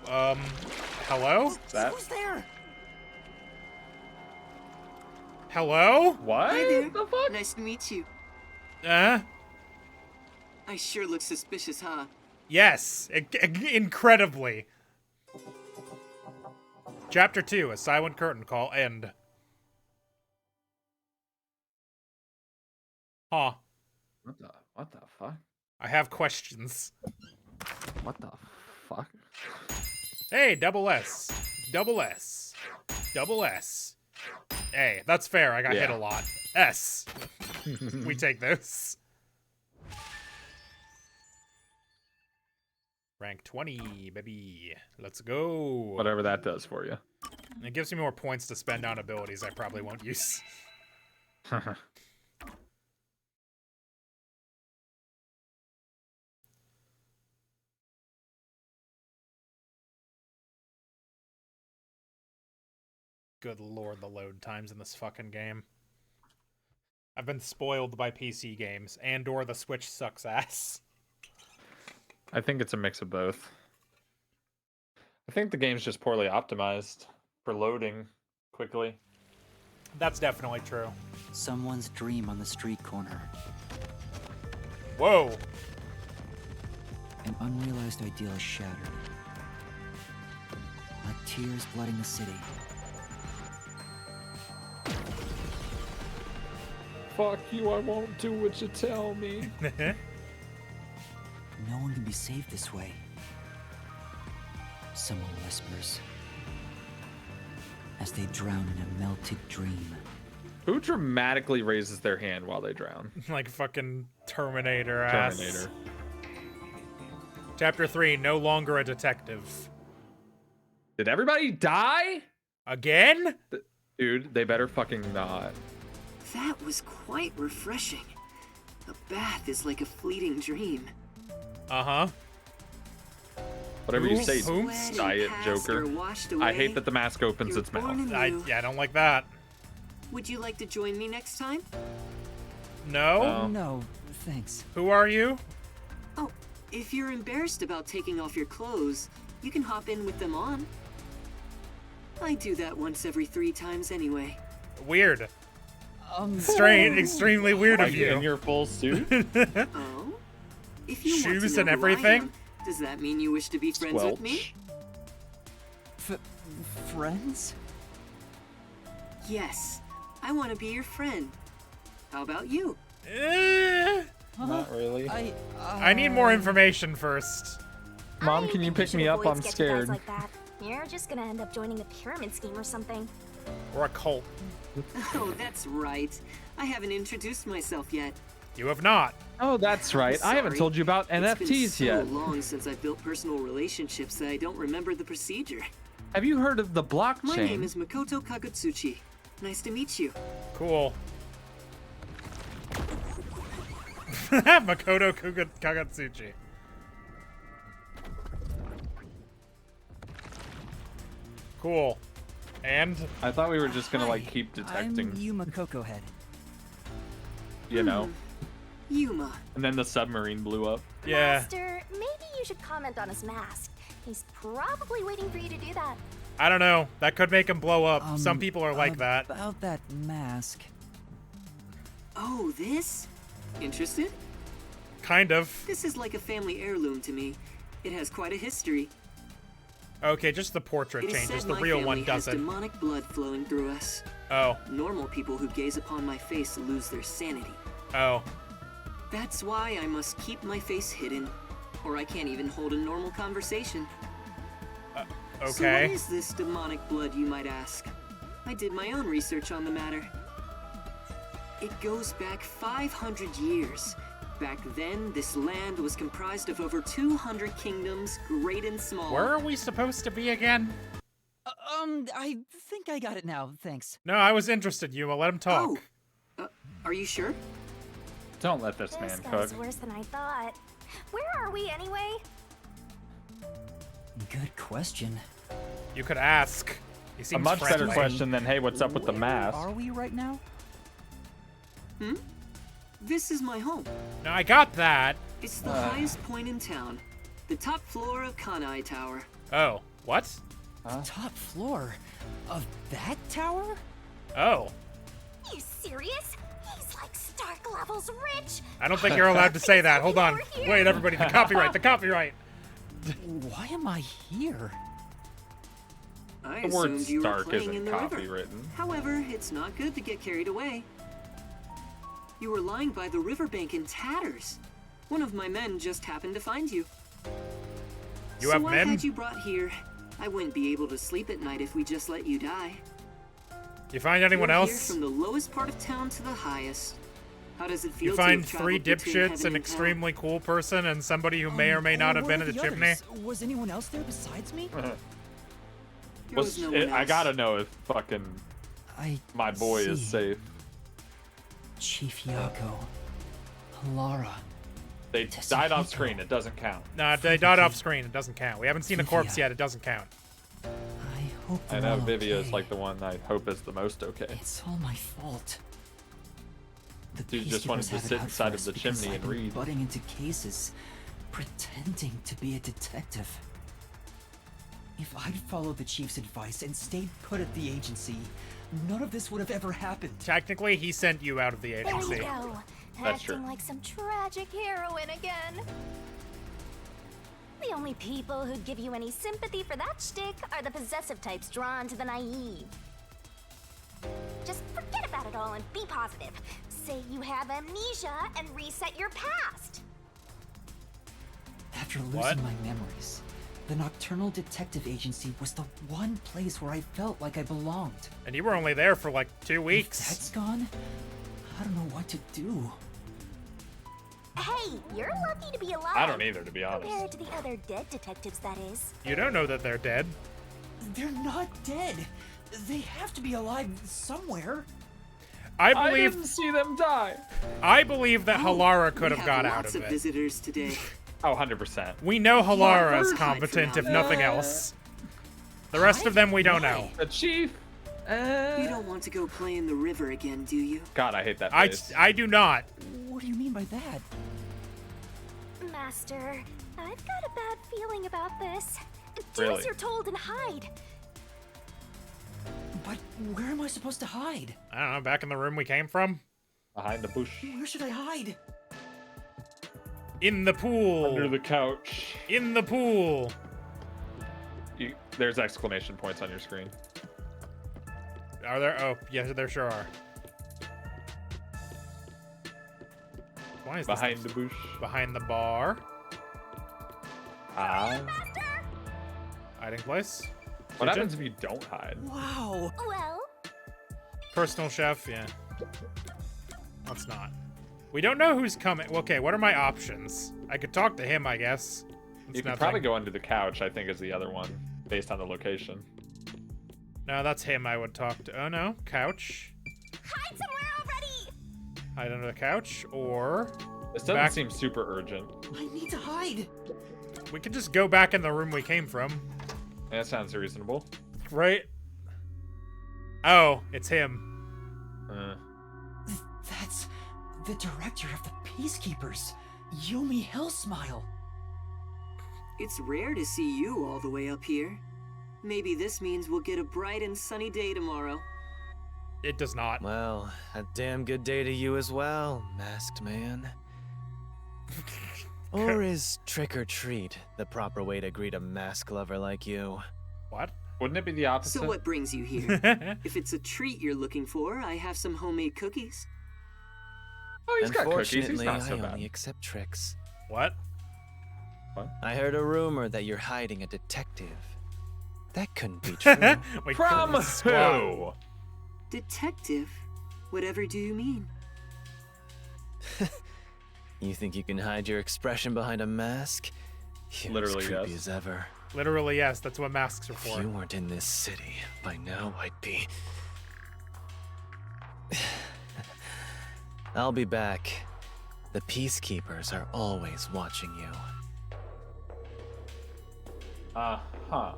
A: Hello?
D: That
B: Who's there?
A: Hello?
D: what?
M: Hi there.
D: The fuck?
M: Nice to meet you.
A: Uh?
M: I sure look suspicious, huh?
A: Yes. Incredibly. Chapter 2, a silent curtain call end. Huh.
D: What the fuck?
A: I have questions.
D: What the fuck?
A: Hey, double S. Double S. Double S. Hey, that's fair. I got hit a lot. S. We take those. Rank 20, baby. Let's go.
D: Whatever that does for you.
A: It gives me more points to spend on abilities I probably won't use. Good lord, the load times in this fucking game. I've been spoiled by PC games, and/or the Switch sucks ass.
D: I think it's a mix of both. I think the game's just poorly optimized for loading quickly.
A: That's definitely true.
B: Someone's dream on the street corner.
A: Whoa!
B: An unrealized ideal is shattered. Like tears flooding the city.
D: Fuck you, I won't do what you tell me.
B: No one can be saved this way. Someone whispers as they drown in a melted dream.
D: Who dramatically raises their hand while they drown?
A: Like fucking Terminator ass.
D: Terminator.
A: Chapter 3, no longer a detective.
D: Did everybody die?
A: Again?
D: Dude, they better fucking not.
M: That was quite refreshing. A bath is like a fleeting dream.
A: Uh-huh.
D: Whatever you say,
A: Whom?
D: Diet Joker. I hate that the mask opens its mouth.
A: I don't like that.
M: Would you like to join me next time?
A: No?
B: No, thanks.
A: Who are you?
M: Oh, if you're embarrassed about taking off your clothes, you can hop in with them on. I do that once every 3 times anyway.
A: Weird. Strange, extremely weird
D: Are
A: of
D: you
A: you.
D: in your full suit?
M: Oh? If you want to
A: Shoes
M: know
A: and
M: who I
A: everything?
M: am, does that mean you wish to be friends with me?
B: Friends?
M: Yes. I want to be your friend. How about you?
D: Not really.
A: I need more information first.
D: Mom, can you pick me up? I'm scared.
E: Like that. You're just gonna end up joining a pyramid scheme or something.
A: Or a cult.
M: Oh, that's right. I haven't introduced myself yet.
A: You have not.
D: Oh, that's right. I haven't
M: Sorry.
D: told you about
M: It's
D: NFTs
M: been so
D: yet.
M: long since I've built personal relationships that I don't remember the procedure.
D: Have you heard of the blockchain?
M: My name is Makoto Kagutsuchi. Nice to meet you.
A: Cool. Makoto Kagutsuchi. Cool. And?
D: I thought we were just gonna like keep detecting.
B: I'm Yuma Coco Head.
D: You know.
M: Yuma.
D: And then the submarine blew up.
A: Yeah.
E: Master, maybe you should comment on his mask. He's probably waiting for you to do that.
A: I don't know. That could make him blow up. Some people are like that.
B: About that mask.
M: Oh, this? Interested?
A: Kind of.
M: This is like a family heirloom to me. It has quite a history.
A: Okay, just the portrait
M: It is
A: changes.
M: said
A: The
M: my
A: real
M: family
A: one
M: has
A: doesn't.
M: demonic blood flowing through us.
A: Oh.
M: Normal people who gaze upon my face lose their sanity.
A: Oh.
M: That's why I must keep my face hidden, or I can't even hold a normal conversation. So what
A: Okay.
M: is this demonic blood, you might ask? I did my own research on the matter. It goes back 500 years. Back then, this land was comprised of over 200 kingdoms, great and small.
A: Where are we supposed to be again?
B: I think I got it now, thanks.
A: No, I was interested, Yuma. Let him talk.
M: Are you sure?
D: Don't let this
E: This
D: man
E: goes
D: cook.
E: worse than I thought. Where are we anyway?
B: Good question.
A: You could ask. He
D: A
A: seems
D: much better
A: friendly.
D: question than, hey, what's up with the
B: Where
D: mask?
B: are we right now?
M: This is my home.
A: No, I got that.
M: It's the highest point in town. The top floor of Kanai Tower.
A: Oh, what?
B: The top floor of that tower?
A: Oh.
E: You serious? He's like Stark levels rich.
A: I don't think you're allowed to say that. Hold on.
E: Over here.
A: Wait, everybody. The copyright. The copyright.
B: Why am I here?
M: I
D: The word
M: assumed you were
D: Stark
M: playing in
D: isn't
M: the river.
D: copywritten.
M: However, it's not good to get carried away. You were lying by the riverbank in tatters. One of my men just happened to find you.
A: You have
M: So I
A: men?
M: had you brought here. I wouldn't be able to sleep at night if we just let you die.
A: You find anyone
M: You're
A: else?
M: Here from the lowest part of town to the highest. How does it feel
A: You
M: to
A: find
M: have
A: 3
M: traveled between
A: dipshits,
M: heaven
A: an
M: and hell?
A: extremely cool person, and somebody who may or may not have
B: where
A: been
B: are
A: in the
B: the
A: chimney?
B: others? Was anyone else there besides me?
M: There was no one
D: I
M: else.
D: gotta know if fucking my boy is
B: see.
D: safe.
B: Chief Yako, Lara,
D: They died off screen. It doesn't count.
A: Nah, they died off screen. It doesn't count. We haven't seen a corpse yet. It doesn't count.
B: I hope
D: I
B: they're
D: know
B: all
D: Vivia is
B: okay.
D: like the one I hope is the most okay.
B: It's all my fault. The
D: Dude just wanted
B: peacekeepers
D: to
B: have it
D: sit
B: out
D: inside
B: for
D: of
B: us
D: the
B: because
D: chimney
B: I've
D: and
B: been
D: read.
B: butting into cases, pretending to be a detective. If I'd followed the chief's advice and stayed put at the agency, none of this would have ever happened.
A: Technically, he sent you out of the
E: There
A: agency.
E: you go.
A: That's
E: Acting
A: true.
E: like some tragic heroine again. The only people who'd give you any sympathy for that shtick are the possessive types drawn to the naive. Just forget about it all and be positive. Say you have amnesia and reset your past.
B: After losing
A: What?
B: my memories, the Nocturnal Detective Agency was the one place where I felt like I belonged.
A: And you were only there for like 2 weeks.
B: If that's gone, I don't know what to do.
E: Hey, you're lucky to be alive.
D: I don't either, to be honest.
E: Compared to the other dead detectives, that is.
A: You don't know that they're dead.
B: They're not dead. They have to be alive somewhere.
A: I believe.
D: didn't see them die.
A: I believe that Halara could
M: We
A: have got out
M: lots
A: of
M: of
A: it.
M: visitors today.
D: Oh, 100%.
A: We know Halara is
M: we're hide
A: competent,
M: for
A: if
M: now.
A: nothing else. The rest of them we don't know.
D: The chief.
M: You don't want to go play in the river again, do you?
D: God, I hate that
A: I
D: face.
A: do not.
B: What do you mean by that?
E: Master, I've got a bad feeling about this. Do
D: Really?
E: as you're told and hide.
B: But where am I supposed to hide?
A: I don't know. Back in the room we came from.
D: Behind the bush.
B: Where should I hide?
A: In the pool.
D: Under the couch.
A: In the pool.
D: There's exclamation points on your screen.
A: Are there? Oh, yes, there sure are. Why is
D: Behind
A: this
D: the bush.
A: behind the bar?
D: Ah.
A: Hiding place.
D: What
A: Kitchen?
D: happens if you don't hide?
B: Wow.
E: Well,
A: Personal chef. Yeah. Let's not. We don't know who's coming. Okay, what are my options? I could talk to him, I guess. It's
D: You could
A: nothing.
D: probably go under the couch, I think, is the other one, based on the location.
A: No, that's him I would talk to. Oh no, couch.
E: hide somewhere already.
A: Hide under the couch, or
D: This doesn't
A: Back-
D: seem super urgent.
B: I need to hide.
A: we could just go back in the room we came from.
D: Yeah, that sounds reasonable.
A: Right? Oh, it's him.
B: That's the director of the Peacekeepers, Yumi Hellsmile.
M: It's rare to see you all the way up here. Maybe this means we'll get a bright and sunny day tomorrow.
A: It does not.
K: Well, a damn good day to you as well, masked man. Or is trick or treat the proper way to greet a mask lover like you?
A: What?
D: Wouldn't it be the opposite?
M: So what brings you here? If it's a treat you're looking for, I have some homemade cookies.
D: Oh, he's got cookies. He's
K: Unfortunately,
D: not so
K: I
D: bad.
K: only accept tricks.
A: What?
K: I heard a rumor that you're hiding a detective. That couldn't be true.
A: Wait,
D: From
A: squad.
D: who?
M: Detective? Whatever do you mean?
K: You think you can hide your expression behind a mask? You're
D: Literally,
K: as creepy
D: yes.
K: as ever.
A: Literally, yes. That's what masks are
K: If
A: for.
K: you weren't in this city, by now I'd be... I'll be back. The Peacekeepers are always watching you.
D: Uh-huh.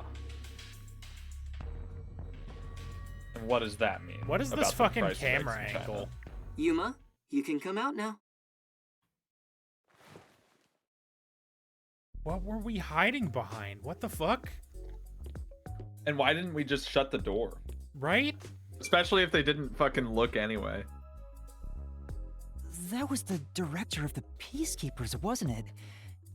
D: And what does that mean?
A: What is
D: about
A: this
D: the
A: fucking
D: price of eggs
A: camera
D: in China?
A: angle?
M: Yuma, you can come out now.
A: What were we hiding behind? What the fuck?
D: And why didn't we just shut the door?
A: Right?
D: Especially if they didn't fucking look anyway.
B: That was the director of the Peacekeepers, wasn't it?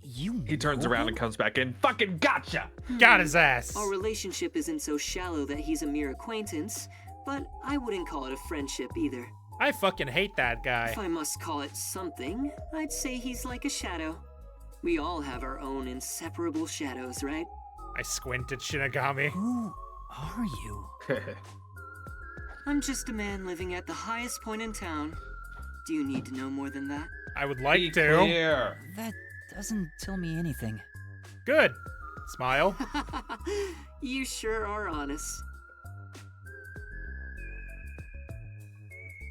D: He turns around and comes back in. Fucking gotcha!
A: Got his ass.
M: Our relationship isn't so shallow that he's a mere acquaintance, but I wouldn't call it a friendship either.
A: I fucking hate that guy.
M: If I must call it something, I'd say he's like a shadow. We all have our own inseparable shadows, right?
A: I squint at Shinigami.
B: Who are you?
M: I'm just a man living at the highest point in town. Do you need to know more than that?
A: I would like to.
D: Clear.
B: That doesn't tell me anything.
A: Good. Smile.
M: You sure are honest.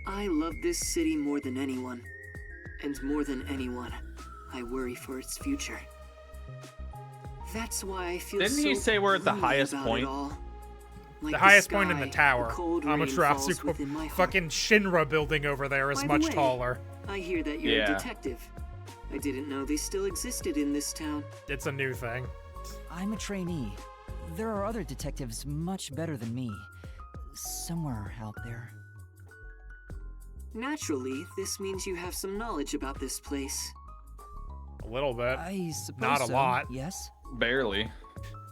M: I love this city more than anyone. And more than anyone, I worry for its future. That's why I feel
D: Didn't he say we're at the
M: gloomy
D: highest
M: about
D: point?
M: it all. Like
A: The highest point in
M: sky,
A: the tower.
M: the cold rain
A: Amaterasu
M: falls within my heart.
A: fucking Shinra building over there is
M: By the
A: much
M: way,
A: taller.
M: I hear that you're
D: Yeah.
M: a detective. I didn't know they still existed in this town.
A: It's a new thing.
B: I'm a trainee. There are other detectives much better than me. Somewhere out there.
M: Naturally, this means you have some knowledge about this place.
A: A little bit.
B: I suppose
A: Not a
B: so,
A: lot.
B: Yes?
D: Barely.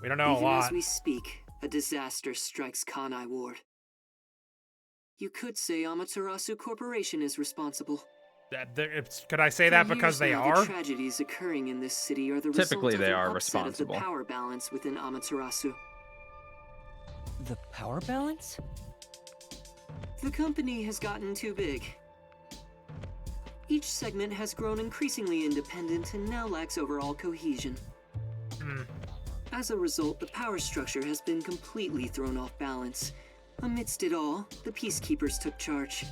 A: We don't know
M: Even
A: a lot.
M: as we speak, a disaster strikes Kanai Ward. You could say Amaterasu Corporation is responsible.
A: Could I say that
M: For
A: because
M: years
A: they
M: now,
A: are?
M: The tragedies occurring in this city are the
D: Typically,
M: result of
D: they
M: an
D: are
M: upset
D: responsible.
M: of the power balance within Amaterasu.
B: The power balance?
M: The company has gotten too big. Each segment has grown increasingly independent and now lacks overall cohesion. As a result, the power structure has been completely thrown off balance. Amidst it all, the Peacekeepers took charge.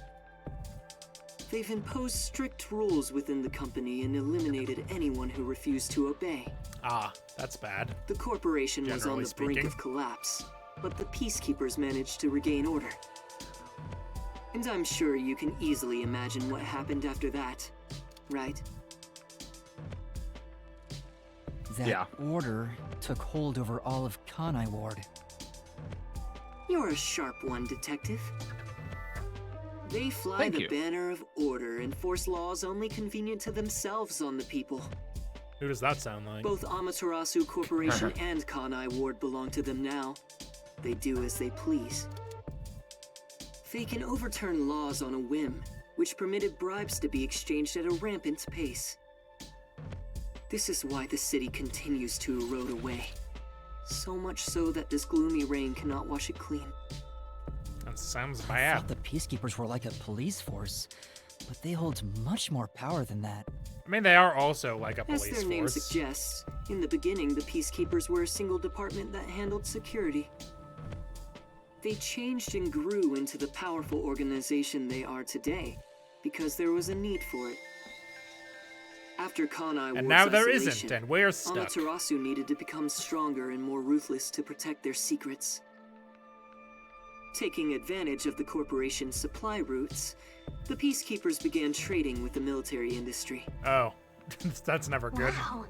M: They've imposed strict rules within the company and eliminated anyone who refused to obey.
A: Ah, that's bad.
M: The corporation was on
A: Generally
M: the brink
A: speaking.
M: of collapse, but the Peacekeepers managed to regain order. And I'm sure you can easily imagine what happened after that, right?
B: That
D: Yeah.
B: order took hold over all of Kanai Ward.
M: You're a sharp one, detective. They fly
D: Thank
M: the
D: you.
M: banner of order and force laws only convenient to themselves on the people.
A: Who does that sound like?
M: Both Amaterasu Corporation and Kanai Ward belong to them now. They do as they please. They can overturn laws on a whim, which permitted bribes to be exchanged at a rampant pace. This is why the city continues to erode away. So much so that this gloomy rain cannot wash it clean.
A: That sounds
B: I
A: bad.
B: thought the Peacekeepers were like a police force, but they hold much more power than that.
A: I mean, they are also like a
M: As
A: police
M: their name
A: force.
M: suggests, in the beginning the Peacekeepers were a single department that handled security. They changed and grew into the powerful organization they are today, because there was a need for it. After Kanai Ward's
A: And now there
M: isolation,
A: isn't, and we're stuck.
M: Amaterasu needed to become stronger and more ruthless to protect their secrets. Taking advantage of the corporation's supply routes, the Peacekeepers began trading with the military industry.
A: Oh, that's never good.
E: Wow,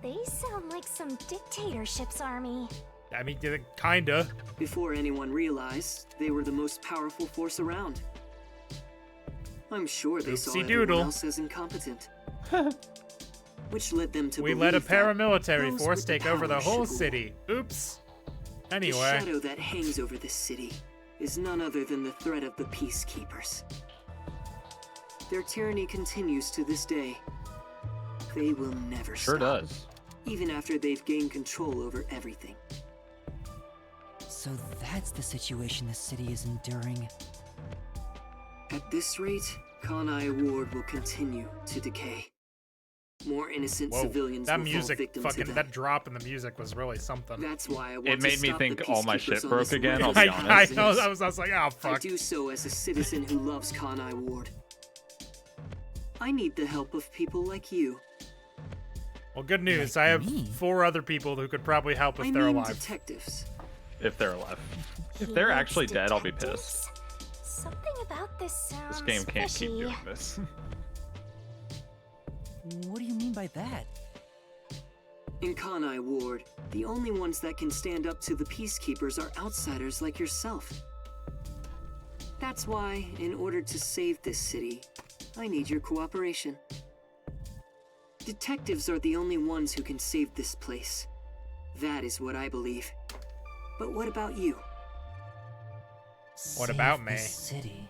E: they sound like some dictatorship's army.
A: I mean, kinda.
M: Before anyone realized, they were the most powerful force around. I'm sure they saw
A: Oopsie
M: everyone
A: doodle.
M: else as incompetent. Which led them to
A: We
M: believe
A: let a
M: that
A: paramilitary
M: those
A: force
M: with the
A: take over the
M: power
A: whole
M: should rule.
A: city. Oops.
M: The
A: Anyway,
M: shadow that hangs over this city is none other than the threat of the Peacekeepers. Their tyranny continues to this day. They will never
D: Sure
M: stop.
D: does.
M: Even after they've gained control over everything.
B: So that's the situation the city is enduring.
M: At this rate, Kanai Ward will continue to decay. More innocent
A: whoa,
M: civilians
A: that
M: will
A: music,
M: fall victim to
A: fucking,
M: them.
A: that drop in the music was really something.
M: That's why I want
D: It
M: to
D: made me
M: stop
D: think
M: the
D: all my
M: Peacekeepers
D: shit
M: on
D: broke
M: this
D: again, I'll
M: ruthless
D: be honest.
A: I was like, oh
M: I
A: fuck.
M: do so as a citizen who loves Kanai Ward. I need the help of people like you.
A: Well, good news. I have 4 other people who could probably help if
M: I
A: they're
M: mean
A: alive.
M: detectives.
D: If they're alive. If
E: He
D: they're
E: likes
D: actually dead, I'll be
E: detectives?
D: pissed.
E: Something about this sounds
D: This game can't keep
E: fishy.
D: doing this.
B: What do you mean by that?
M: In Kanai Ward, the only ones that can stand up to the Peacekeepers are outsiders like yourself. That's why, in order to save this city, I need your cooperation. Detectives are the only ones who can save this place. That is what I believe. But what about you?
A: What about
B: Save
A: me?
B: the city.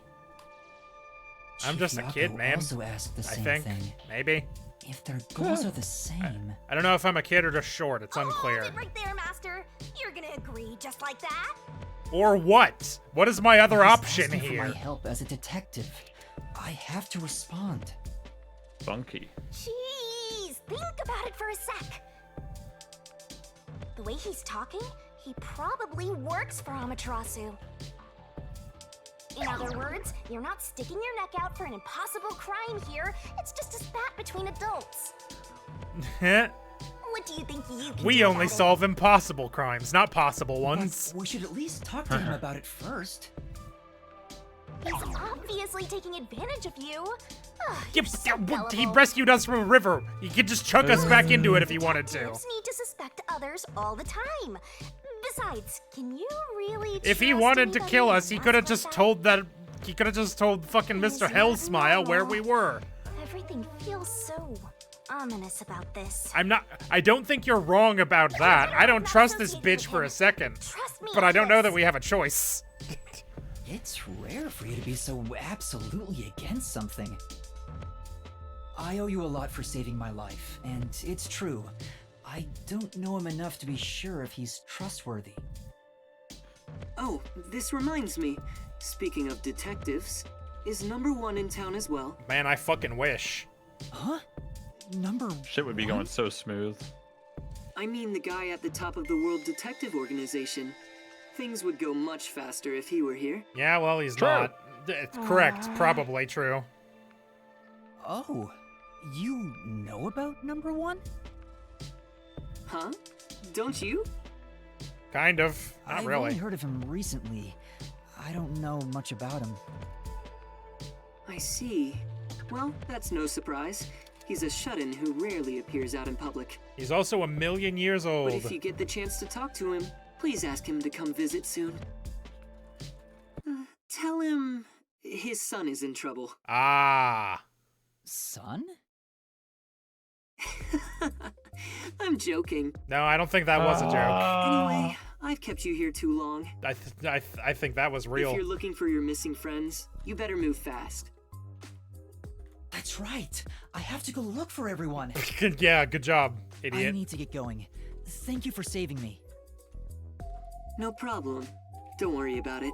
A: I'm
B: Chief
A: just a kid,
B: Yako
A: man.
B: also asked the
A: I
B: same
A: think.
B: thing.
A: Maybe.
B: If their goals are the same,
A: I don't know if I'm a kid or just short. It's unclear.
E: Hold it right there, Master. You're gonna agree just like that?
A: Or what? What is my other
B: he's
A: option
B: asking for
A: here?
B: my help as a detective. I have to respond.
D: Funky.
E: Jeez, think about it for a sec. The way he's talking, he probably works for Amaterasu. In other words, you're not sticking your neck out for an impossible crime here. It's just a spat between adults. What do you think you can
A: We
E: do
A: only
E: about it?
A: solve impossible crimes, not possible ones.
B: We should at least talk to him about it first.
E: He's obviously taking advantage of you. Ugh,
A: He
E: you're so gullible.
A: rescued us from a river. He could just chuck us back into it if he wanted to.
E: Detectives need to suspect others all the time. Besides, can you really
A: If he
E: trust
A: wanted to
E: anybody
A: kill us, he
E: enough
A: could have
E: like
A: just
E: that?
A: told that. He could have just told fucking Mr.
E: He's
A: Hellsmile
E: not
A: where we
E: normal.
A: were.
E: Everything feels so ominous about this.
A: I don't think you're wrong about that. I don't trust this bitch for a second.
E: Trust me,
A: But I don't know that
E: kids.
A: we have a choice.
B: It's rare for you to be so absolutely against something. I owe you a lot for saving my life, and it's true. I don't know him enough to be sure if he's trustworthy.
M: Oh, this reminds me. Speaking of detectives, is number 1 in town as well?
A: Man, I fucking wish.
B: Huh? Number
D: Shit would be going so smooth.
M: I mean the guy at the top of the World Detective Organization. Things would go much faster if he were here.
A: Yeah, well, he's
D: True.
A: not. It's correct. Probably true.
B: Oh, you know about number 1?
M: Huh? Don't you?
A: Kind of. Not
B: I've
A: really.
B: only heard of him recently. I don't know much about him.
M: I see. Well, that's no surprise. He's a shut-in who rarely appears out in public.
A: He's also 1,000,000 years old.
M: But if you get the chance to talk to him, please ask him to come visit soon. Tell him his son is in trouble.
A: Ah.
B: Son?
M: I'm joking.
A: No, I don't think that was a joke.
M: Anyway, I've kept you here too long.
A: I think that was real.
M: If you're looking for your missing friends, you better move fast.
B: That's right. I have to go look for everyone.
A: Yeah, good job,
B: I
A: idiot.
B: need to get going. Thank you for saving me.
M: No problem. Don't worry about it.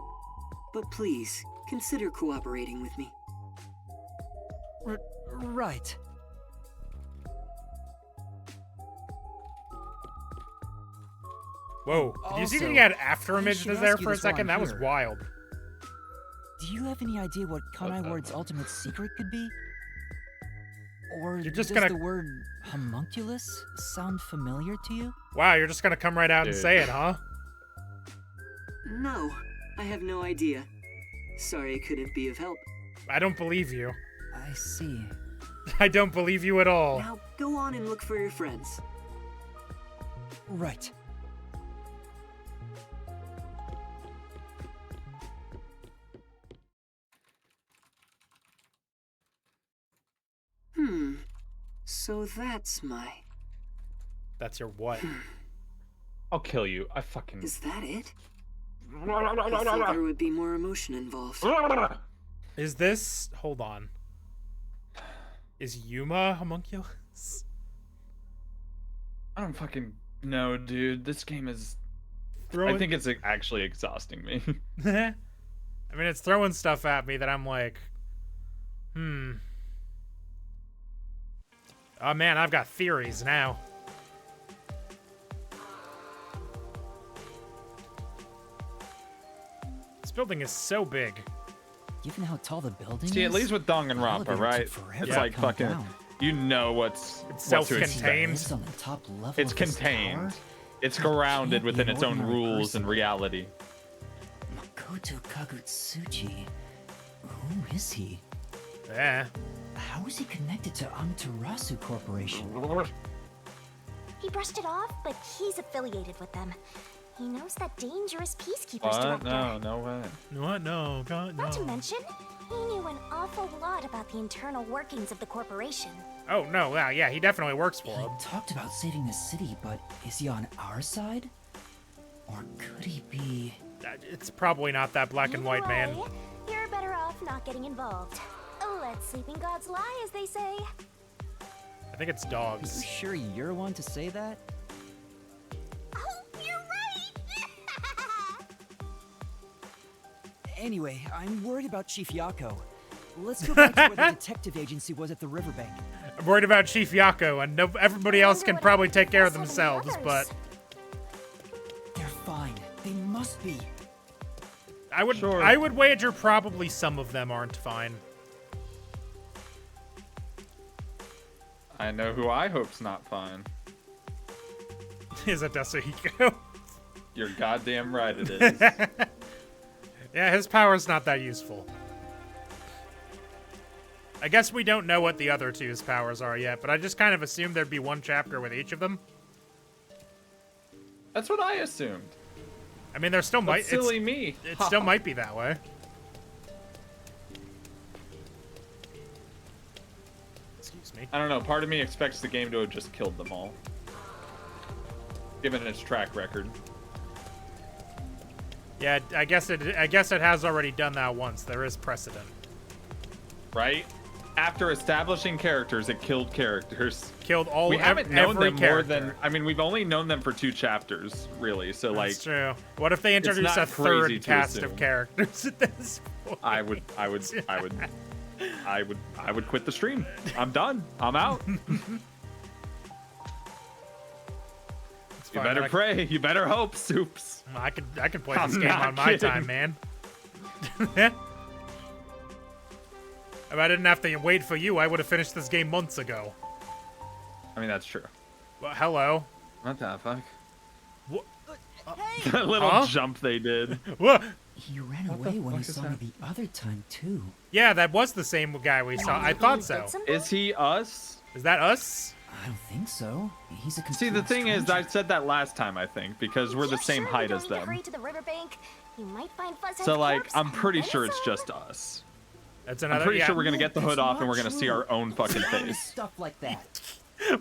M: But please, consider cooperating with me.
B: Right.
A: Whoa. Did you see that he
B: Also,
A: had after
B: I
A: images
B: should
A: there
B: ask you
A: for a
B: this while
A: second?
B: I'm
A: That was
B: here.
A: wild.
B: Do you have any idea what Kanai Ward's ultimate secret could be? Or
A: You're just
B: does
A: gonna-
B: the word homunculus sound familiar to you?
A: Wow, you're just gonna come right out and
D: Dude.
A: say it, huh?
M: No, I have no idea. Sorry I couldn't be of help.
A: I don't believe you.
B: I see.
A: I don't believe you at all.
M: Now go on and look for your friends.
B: Right.
M: So that's my...
A: That's your what?
D: I'll kill you. I fucking.
M: Is that it? I thought there would be more emotion involved.
A: Is this... Hold on. Is Yuma homunculus?
D: I don't fucking know, dude. This game is.
A: Throwing...
D: I think it's actually exhausting me.
A: I mean, it's throwing stuff at me that I'm like... Oh man, I've got theories now. This building is so big.
B: Given how tall the building is...
D: See, at least with Danganronpa,
B: elevator
D: right?
B: took forever
D: It's
B: to
D: like
B: come
D: fucking.
B: down.
D: You know what's
A: It's
D: what to
A: self-contained.
B: Lives on the top level
D: It's
B: of this
D: contained.
B: tower?
D: It's
B: That
D: grounded
B: can't be
D: within
B: an
D: its own
B: ordinary
D: rules
B: person.
D: and reality.
B: Makoto Kagutsuchi. Who is he?
A: Yeah.
B: How is he connected to Amaterasu Corporation?
E: He brushed it off, but he's affiliated with them. He knows that dangerous Peacekeepers
D: What?
E: director.
D: No way.
A: What? No, God, no.
E: Not to mention, he knew an awful lot about the internal workings of the corporation.
A: Oh, no, yeah, he definitely works for
B: He
A: him.
B: talked about saving the city, but is he on our side? Or could he be...
A: It's probably not that black and white, man.
E: Either way, you're better off not getting involved. Let sleeping gods lie, as they say.
A: I think it's
B: Are
A: dogs.
B: you sure you're one to say that?
E: Oh, you're right!
B: Anyway, I'm worried about Chief Yako. Let's go back to where the detective agency was at the riverbank.
A: I'm worried about Chief Yako, and everybody else can probably take care of themselves, but...
B: They're fine. They must be.
A: I would wager probably some of them aren't fine.
D: I know who I hope's not fine.
A: Is it Dasuhiko?
D: You're goddamn right it is.
A: Yeah, his power's not that useful. I guess we don't know what the other two's powers are yet, but I just kind of assumed there'd be one chapter with each of them.
D: That's what I assumed.
A: I mean, there still might...
D: Silly me.
A: It still might be that way. Excuse me.
D: I don't know. Part of me expects the game to have just killed them all, given its track record.
A: Yeah, I guess it has already done that once. There is precedent.
D: Right? After establishing characters, it killed characters.
A: Killed all.
D: We haven't known
A: every
D: them
A: character.
D: more than. I mean, we've only known them for 2 chapters, really. So like,
A: that's true. What if they
D: it's
A: introduce
D: not
A: a
D: crazy
A: third
D: to
A: cast of
D: assume.
A: characters at this point?
D: I would quit the stream. I'm done. I'm out. You
A: fine,
D: better
A: I-
D: pray. You better hope, Supes.
A: I could play
D: I'm
A: this game
D: not
A: on my
D: kidding.
A: time, man. If I didn't have to wait for you, I would have finished this game months ago.
D: I mean, that's true.
A: Well, hello.
D: What the fuck?
A: What?
D: That little
A: Huh?
D: jump they did.
A: What?
B: He ran
D: What the
B: away when he
D: fuck is
B: saw me the other time, too.
A: Yeah, that was the same guy we saw. I thought so.
D: Is he us?
A: Is that us?
B: I don't think so. He's a
D: See, the thing is, I said that last time, I think, because we're the same
E: Sure,
D: height
E: you
D: as
E: don't need to
D: them.
E: hurry to the riverbank. You might find Fuzzhead's
D: So, like,
E: corpse,
D: I'm
E: and
D: pretty
E: then
D: sure it's
E: on.
D: just us.
A: That's
D: I'm
A: another.
D: pretty
A: yeah.
D: sure we're gonna get the hood
B: That's
D: off and we're
B: not
D: gonna see
B: true.
D: our own fucking face.
B: Stuff like that.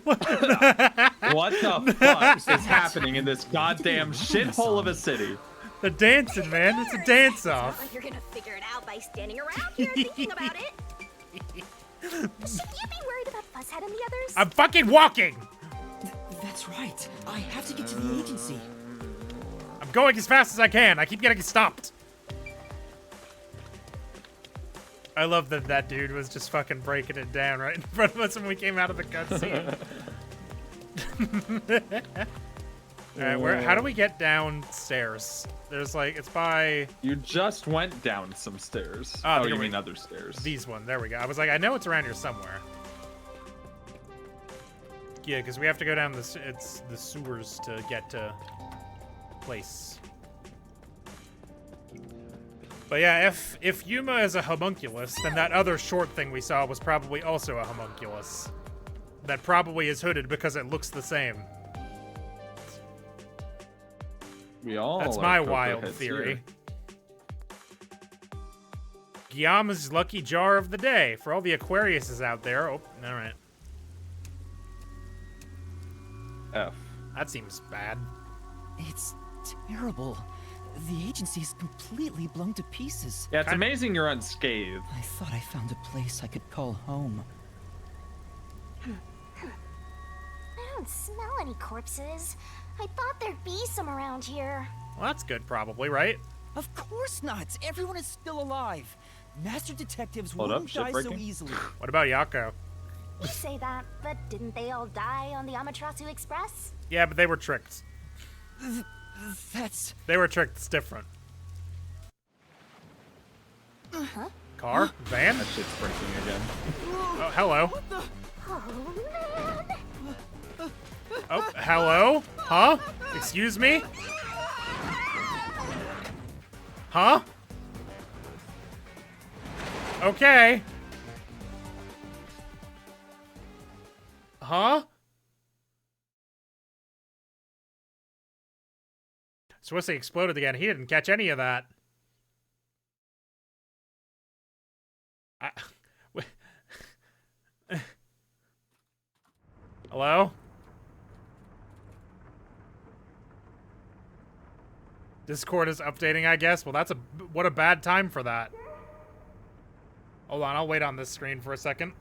D: What the fuck is happening in this goddamn shithole of a city?
A: The dancing, man. It's a dance
E: It's not
A: off.
E: like you're gonna figure it out by standing around here thinking about it. Should you be worried about Fuzzhead and the others?
A: I'm fucking walking.
B: That's right. I have to get to the agency.
A: I'm going as fast as I can. I keep getting stopped. I love that that dude was just fucking breaking it down right in front of us when we came out of the cutscene. Alright, how do we get downstairs? There's like, it's by...
D: You just went down some stairs.
A: Ah,
D: Oh,
A: there
D: you
A: we-
D: mean other stairs.
A: These one, there we go. I was like, I know it's around here somewhere. Yeah, because we have to go down the sewers to get to place. But yeah, if Yuma is a homunculus, then that other short thing we saw was probably also a homunculus. That probably is hooded because it looks the same.
D: We all
A: That's
D: are
A: my
D: Cocoa
A: wild
D: heads
A: theory.
D: here.
A: Guillaume's lucky jar of the day. For all the Aquariuses out there. Oh, alright.
D: F.
A: That seems bad.
B: It's terrible. The agency's completely blown to pieces.
D: Yeah, it's amazing you're unscathed.
B: I thought I found a place I could call home.
E: I don't smell any corpses. I thought there'd be some around here.
A: Well, that's good, probably, right?
B: Of course not. Everyone is still alive. Master detectives
D: Hold
B: won't
D: up, shit
B: die so
D: breaking.
B: easily.
A: What about Yako?
E: You say that, but didn't they all die on the Amaterasu Express?
A: Yeah, but they were tricked.
B: That's...
A: They were tricked. It's different.
E: Huh?
A: Car? Van?
D: That shit's breaking again.
A: Oh, hello.
E: Oh, man.
A: Oh, hello? Huh? Excuse me? Huh? Okay. Huh? Swissy exploded again. He didn't catch any of that. Hello? Discord is updating, I guess. Well, what a bad time for that. Hold on, I'll wait on this screen for a second.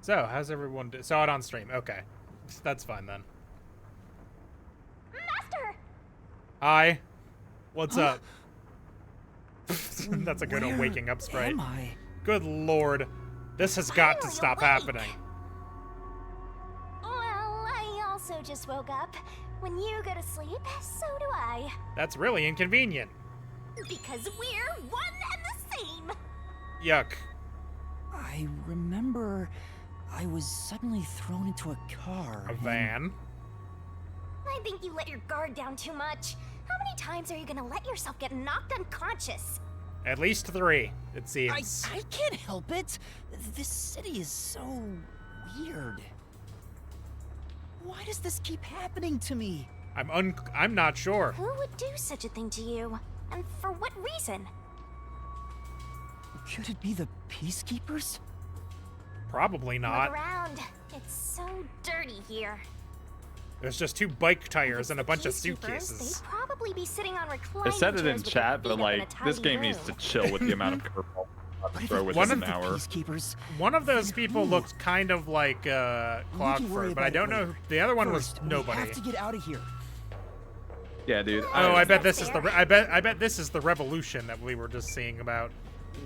A: So, how's everyone saw it on stream? Okay. That's fine then.
E: Master!
A: Hi. What's up? That's a good old waking up sprite.
B: Am I?
A: Good lord. This has got to stop happening.
E: Well, I also just woke up. When you go to sleep, so do I.
A: That's really inconvenient.
E: Because we're one and the same.
A: Yuck.
B: I remember I was suddenly thrown into a car.
A: A van?
E: I think you let your guard down too much. How many times are you gonna let yourself get knocked unconscious?
A: At least 3, it seems.
B: I can't help it. This city is so weird. Why does this keep happening to me?
A: I'm not sure.
E: Who would do such a thing to you? And for what reason?
B: Could it be the Peacekeepers?
A: Probably not.
E: Look around. It's so dirty here.
A: There's just 2 bike tires and a bunch of
E: Peacekeepers,
A: suitcases.
E: They'd probably be sitting on
D: I
E: reclining
D: said it in
E: chairs with
D: chat,
E: their
D: but
E: feet up in a
D: like this
E: tidy
D: game needs to
E: room.
D: chill with the amount of curveballs to throw within
A: One of
D: an
A: the
D: hour.
B: Peacekeepers.
A: One of those people looked kind of like Cloudford, but I don't know. The other one was nobody.
B: We have to get out of here.
D: Yeah, dude.
A: Oh, I bet this is the I bet this is the revolution that we were just seeing about.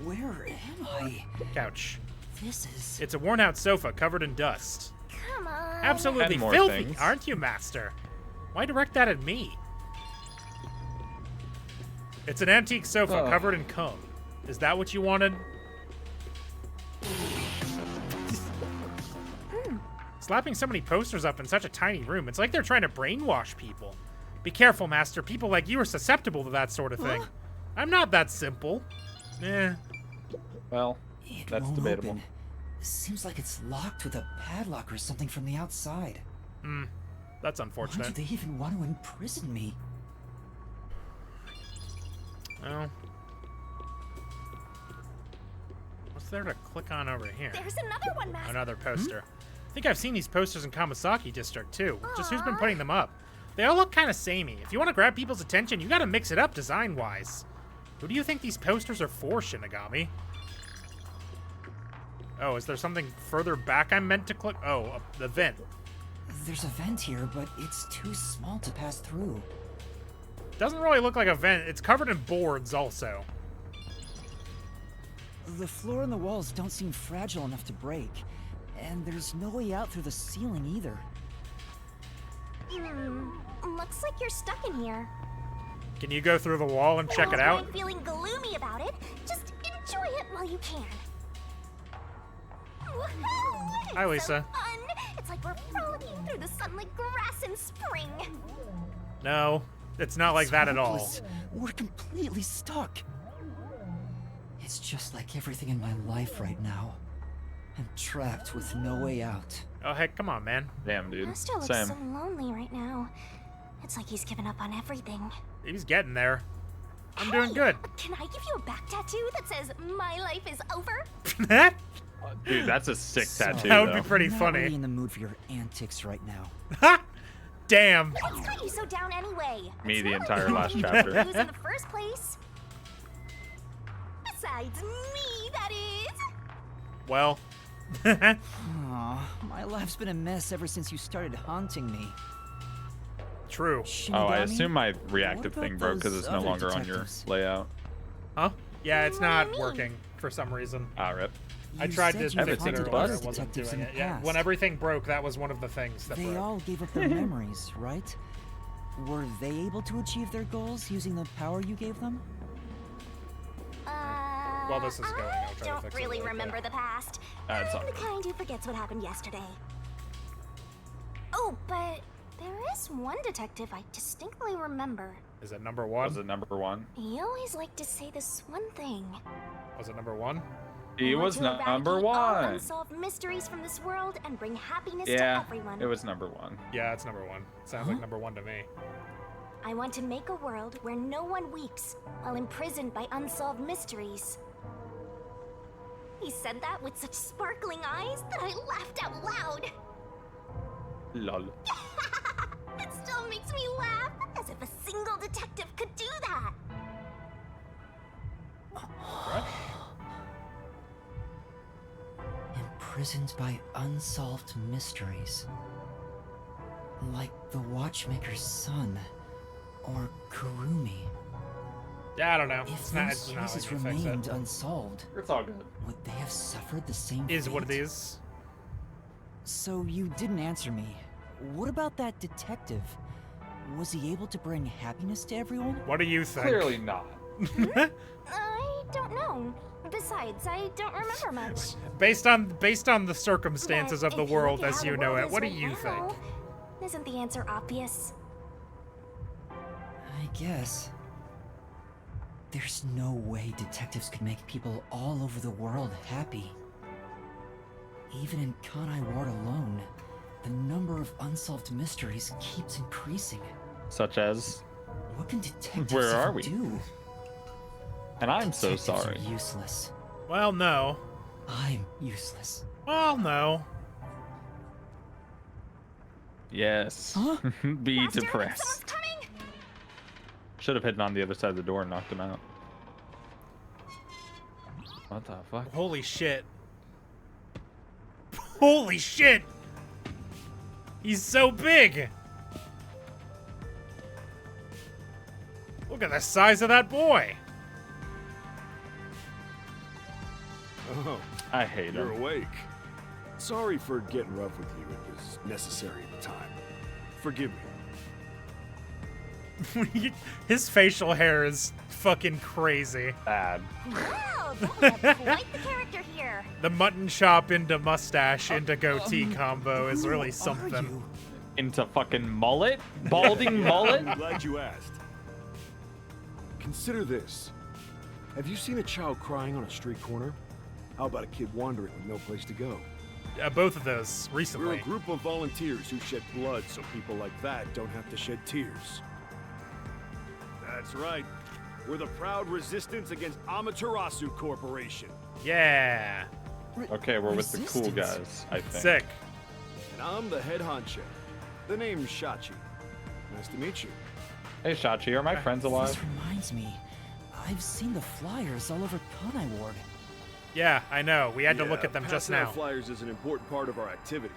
B: Where am I?
A: Couch.
B: This is.
A: It's a worn-out sofa covered in dust.
E: Come on.
A: Absolutely
D: And more
A: filthy,
D: things.
A: aren't you, Master? Why direct that at me? It's an antique sofa covered in cum. Is that what you wanted? Slapping so many posters up in such a tiny room, it's like they're trying to brainwash people. Be careful, Master. People like you are susceptible to that sort of thing. I'm not that simple. Eh.
D: Well,
B: It
D: that's
B: won't
D: debatable.
B: open. Seems like it's locked with a padlock or something from the outside.
A: That's
B: Why
A: unfortunate.
B: do they even want to imprison me?
A: Oh. What's there to click on over here?
E: There's another one, Master.
A: Another poster. I think I've seen these posters in Kamasaki District too. Just who's been putting them up? They all look kind of samey. If you want to grab people's attention, you gotta mix it up design-wise. Who do you think these posters are for, Shinigami? Oh, is there something further back I'm meant to click? Oh, the vent.
B: There's a vent here, but it's too small to pass through.
A: Doesn't really look like a vent. It's covered in boards also.
B: The floor and the walls don't seem fragile enough to break. And there's no way out through the ceiling either.
E: Looks like you're stuck in here.
A: Can you go through the wall and check it out?
E: I'm feeling gloomy about it. Just enjoy it while you can. Woohoo! It's
A: Hi, Lisa.
E: So fun. It's like we're frolicking through the sunlit grass in spring.
A: No, it's not like that at all.
B: Hopeless. We're completely stuck. It's just like everything in my life right now. I'm trapped with no way out.
A: Oh, heck, come on, man.
D: Damn, dude.
E: Master looks
D: Same.
E: so lonely right now. It's like he's given up on everything.
A: He's getting there. I'm doing good.
E: Can I give you a back tattoo that says "My life is over"?
D: Dude, that's a sick tattoo.
A: That would be
D: though.
A: pretty
B: Not
A: funny.
B: really in the mood for your antics right now.
A: Ha! Damn.
E: What's got you so down anyway?
D: Me
E: It's
D: the
E: not
D: entire
E: like
D: last
E: you
D: chapter.
E: lose in the first place. Besides me, that is.
A: Well.
B: Aw, my life's been a mess ever since you started haunting me.
A: True.
D: Oh, I
B: Shinigami?
D: assume my reactive
B: What
D: thing
B: about
D: broke because
B: those
D: it's no
B: other
D: longer on your
B: detectives?
D: layout.
A: Huh? Yeah, it's
E: What do you
A: not
E: mean?
A: working for some reason.
D: Ah, rip.
A: I
B: You
A: tried
B: said
A: to
B: you
A: fix it
D: haunted
A: earlier.
D: other
A: I wasn't
B: detectives
A: doing
B: in
A: it.
B: the
A: Yeah,
B: past.
A: when everything broke, that was one of the things that
B: They
A: broke.
B: all gave up their memories, right? Were they able to achieve their goals using the power you gave them?
A: While this is going, I'll try to
E: Don't
A: fix it
E: really
A: really
E: remember the past.
D: It's all
E: I'm the
D: good.
E: kind who forgets what happened yesterday. Oh, but there is one detective I distinctly remember.
A: Is it number one?
D: Was it number one?
E: He always liked to say this one thing.
A: Was it number one?
D: He was
E: to
D: number
E: eradicate all
D: 1.
E: unsolved mysteries from this world and bring happiness to
D: Yeah,
E: everyone.
D: it was number 1.
A: Yeah, it's number 1. Sounds like number 1 to me.
E: I want to make a world where no one weeps while imprisoned by unsolved mysteries. He said that with such sparkling eyes that I laughed out loud.
D: Lol.
E: It still makes me laugh, as if a single detective could do that.
B: Imprisoned by unsolved mysteries. Like the Watchmaker's son, or Kurumi.
A: Yeah, I don't know.
B: If
A: It's not,
B: those
A: it's not
B: cases
A: like it affects
B: remained
A: it.
B: unsolved,
D: It's all good.
B: would they have suffered the same
A: Is what it
B: fate?
A: is.
B: So you didn't answer me. What about that detective? Was he able to bring happiness to everyone?
A: What do you think?
D: Clearly not.
E: I don't know. Besides, I don't remember much.
A: Based on the circumstances
E: But
A: of the
E: if
A: world
E: look at
A: as
E: how
A: you
E: the
A: know
E: world
A: it,
E: is
A: what do
E: right
A: you think?
E: now, Isn't the answer obvious?
B: I guess. There's no way detectives could make people all over the world happy. Even in Kanai Ward alone, the number of unsolved mysteries keeps increasing.
D: Such as,
B: What can detectives
D: where are
B: even
D: we?
B: do?
D: And I'm so
B: Detectives
D: sorry.
B: are useless.
A: Well, no.
B: I'm useless.
A: Well, no.
D: Yes. Be
E: Master,
D: depressed.
E: someone's coming!
D: Should have hidden on the other side of the door and knocked him out. What the fuck?
A: Holy shit. Holy shit! He's so big! Look at the size of that boy!
H: Oh,
D: I hate
H: you're
D: him.
H: awake. Sorry for getting rough with you. It was necessary at the time. Forgive me.
A: His facial hair is fucking crazy.
D: Bad.
E: Wow, we have quite the character here.
A: The mutton chop into mustache into goatee combo is really something.
D: Into fucking mullet? Balding mullet?
H: I'm glad you asked. Consider this. Have you seen a child crying on a street corner? How about a kid wandering with no place to go?
A: Both of those
H: We're
A: recently.
H: a group of volunteers who shed blood so people like that don't have to shed tears. That's right. We're the proud resistance against Amaterasu Corporation.
A: Yeah.
D: Okay, we're with the cool
H: Resistance.
D: guys, I think.
A: Sick.
H: And I'm the head honcho. The name's Shachi. Nice to meet you.
D: Hey, Shachi, are my friends alive?
B: This reminds me. I've seen the flyers all over Kanai Ward.
A: Yeah, I know. We had to look
H: Yeah,
A: at them just
H: passing out
A: now.
H: flyers is an important part of our activity.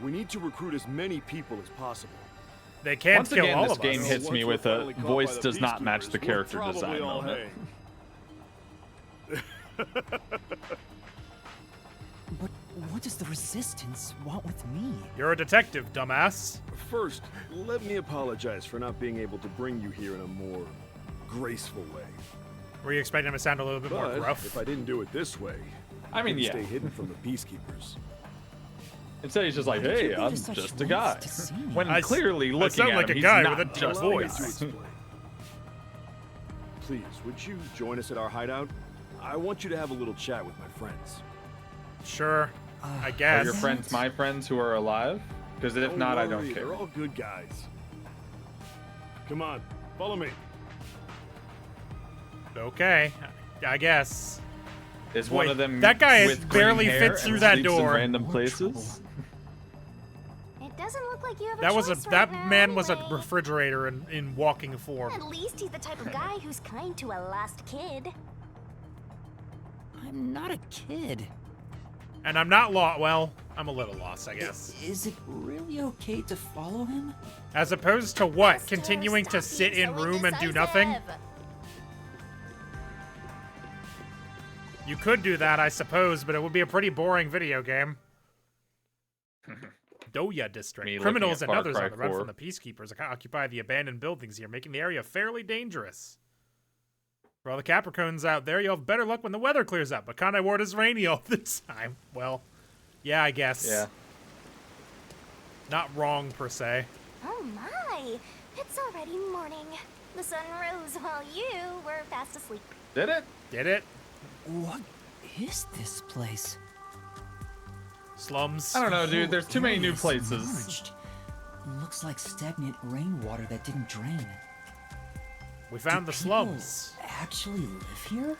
H: We need to recruit as many people as possible.
A: They can't
D: Once
A: kill
D: again,
A: all
D: this
A: of
D: game
A: us.
D: hits me with a voice does not match the character
H: We're
D: design
H: probably all
D: moment.
B: But what does the Resistance want with me?
A: You're a detective, dumbass.
H: First, let me apologize for not being able to bring you here in a more graceful way.
A: Were you expecting him to sound a little bit more
H: But
A: gruff?
H: if I didn't do it this way,
D: I mean,
H: you'd
D: yeah.
H: stay hidden from the peacekeepers.
D: Instead, he's just like,
B: Why did you
D: hey,
B: go to
D: I'm
B: such
D: just a guy.
B: lengths to see me?
D: When
A: I
D: clearly looking
A: sound
D: at
A: like
D: him,
A: a
D: he's
A: guy
D: not
A: with a deep
D: just
H: Allow me
A: voice.
H: to explain. Please, would you join us at our hideout? I want you to have a little chat with my friends.
A: Sure, I
D: Are
A: guess.
D: your friends my friends who are alive? Because if not, I don't
H: worry,
D: care.
H: They're all good guys. Come on, follow me.
A: Okay, I guess.
D: Is
A: Boy,
D: one of them
A: that guy
D: with green
A: barely
D: hair
A: fits
D: and
A: through that
D: sleeps in
A: door.
D: random places?
E: It doesn't look like you have a
A: That was
E: choice
A: a
E: right
A: that
E: now
A: man was a
E: anyway.
A: refrigerator in walking form.
E: At least he's the type of guy who's kind to a lost kid.
B: I'm not a kid.
A: And I'm not lost. Well, I'm a little lost, I guess.
B: Is it really okay to follow him?
A: As opposed to what? Continuing to sit in room and do nothing? You could do that, I suppose, but it would be a pretty boring video game. Doya District.
D: Me
A: Criminals
D: looking
A: and
D: at Far
A: others
D: Cry
A: on the run
D: 4.
A: from the peacekeepers occupy the abandoned buildings here, making the area fairly dangerous. For all the Capricorns out there, you'll have better luck when the weather clears up, but Kanai Ward is rainy all the time. Well, yeah, I guess.
D: Yeah.
A: Not wrong, per se.
E: Oh my! It's already morning. The sun rose while you were fast asleep.
D: Did it?
A: Did it?
B: What is this place?
A: Slums.
D: I don't know, dude. There's too many new
B: Area is
D: places.
B: submerged. Looks like stagnant rainwater that didn't drain.
A: We found the
B: Do
A: slums.
B: people actually live here?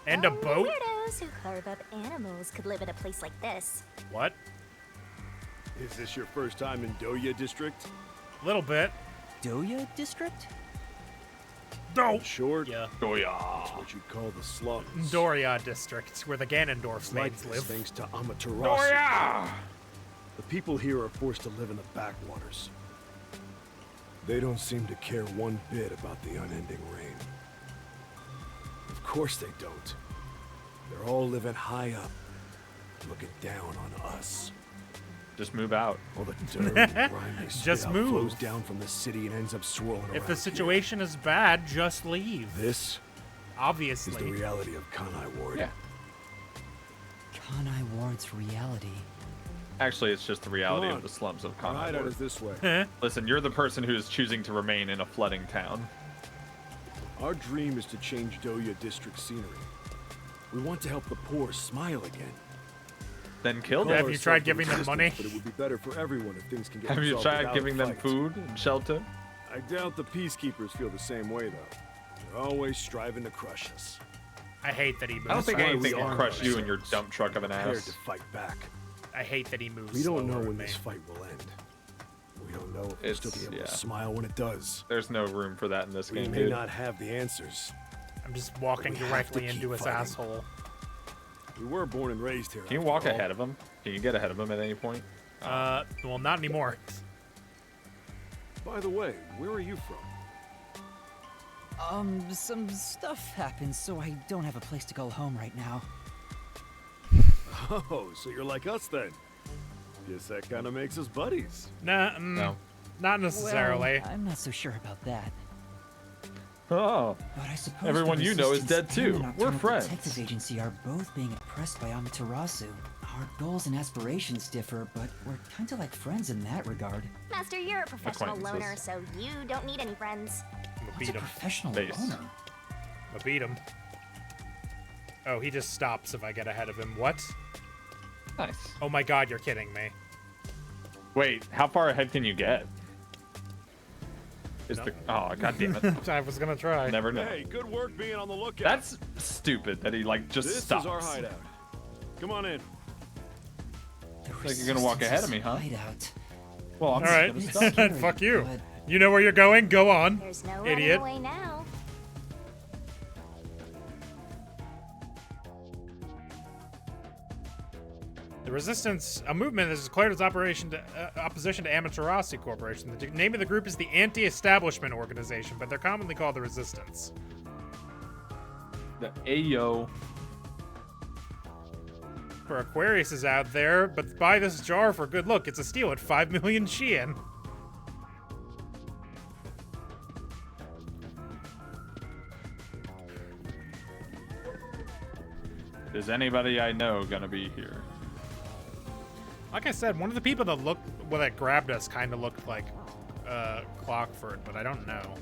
A: And a
E: Only
A: boat?
E: Weirdos who carve up animals could live at a place like this.
A: What?
H: Is this your first time in Doya District?
A: Little bit.
B: Doya District?
A: No.
H: Short,
A: Yeah.
H: that's what you'd call the slums.
A: Doria district, where the Ganondorf
H: It's like
A: slaves
H: this
A: live.
H: thanks to Amaterasu.
A: Doria!
H: The people here are forced to live in the backwaters. They don't seem to care one bit about the unending rain. Of course they don't. They're all living high up, looking down on us.
D: Just move out.
H: All the dirt and grime they spit
A: Just
H: out
A: move.
H: flows down from the city and ends up swirling around
A: If the
H: here.
A: situation is bad, just leave.
H: This
A: Obviously.
H: is the reality of Kanai Ward.
D: Yeah.
B: Kanai Ward's reality.
D: Actually, it's just the reality
H: Come
D: of
H: on.
D: the slums of
H: Our
D: Kanai
H: hideout
D: Ward.
H: is this way.
D: Listen, you're the person who is choosing to remain in a flooding town.
H: Our dream is to change Doya District scenery. We want to help the poor smile again.
D: Then kill
A: Have
D: them.
A: you tried giving them money?
H: But it would be better for everyone if things can get
D: Have you
H: resolved
D: tried
H: without
D: giving
H: a
D: them
H: fight.
D: food and shelter?
H: I doubt the peacekeepers feel the same way, though. They're always striving to crush us.
A: I hate that he moves.
D: I don't think
H: why
D: anything
H: we
D: can
H: arm
D: crush you in
H: ourselves,
D: your dump truck of an
H: prepared
D: ass.
H: to fight back.
A: I hate that he moves.
H: We don't know
A: slower
H: when
A: than
H: this
A: me.
H: fight will end. We don't know if we'll still be
D: It's-
H: able
D: yeah.
H: to smile when it does.
D: There's no room for that in this
H: We
D: game,
H: may
D: dude.
H: not have the answers.
A: I'm just walking
H: We have
A: directly
H: to keep
A: into his
H: fighting.
A: asshole.
H: We were born and raised here.
D: Can you
H: after
D: walk
H: all.
D: ahead of him? Can you get ahead of him at any point?
A: Well, not anymore.
H: By the way, where are you from?
B: Some stuff happened, so I don't have a place to go home right now.
H: Oh, so you're like us then? Guess that kind of makes us buddies.
A: Nah,
D: No.
A: not necessarily.
B: Well, I'm not so sure about that.
D: Oh.
B: But I suppose
D: Everyone
B: the
D: you know is
B: Resistance
D: dead
B: and
D: too.
B: the
D: We're
B: Nocturnal
D: friends.
B: Detective Agency are both being oppressed by Amaterasu. Our goals and aspirations differ, but we're kind of like friends in that regard.
E: Master, you're a professional loner,
D: Acquaintances.
E: so you don't need any friends.
A: I'm gonna
B: What's
A: beat
B: a
A: him.
B: professional
D: Base.
B: loner?
A: I'm gonna beat him. Oh, he just stops if I get ahead of him. What?
D: Nice.
A: Oh my god, you're kidding me.
D: Wait, how far ahead can you get? Is the oh god damn it.
A: I was gonna try.
D: Never know.
H: Hey, good work being on the lookout.
D: That's stupid that he like just
H: This
D: stops.
H: is our hideout. Come on in.
D: Like you're gonna walk ahead of me, huh?
B: Hideout.
D: Well, I'm
A: All right.
D: just
B: It's
D: gonna stop.
B: scary,
A: Fuck you.
B: but
A: You know where you're going? Go on.
E: There's no
A: Idiot.
E: running away now.
A: The Resistance, a movement that has declared its opposition to Amaterasu Corporation. The name of the group is the Anti-Establishment Organization, but they're commonly called the Resistance.
D: The Ayo.
A: For Aquarius is out there, but buy this jar for good look. It's a steal at 5 million Shein.
D: Is anybody I know gonna be here?
A: Like I said, one of the people that grabbed us kind of looked like Clockford, but I don't know.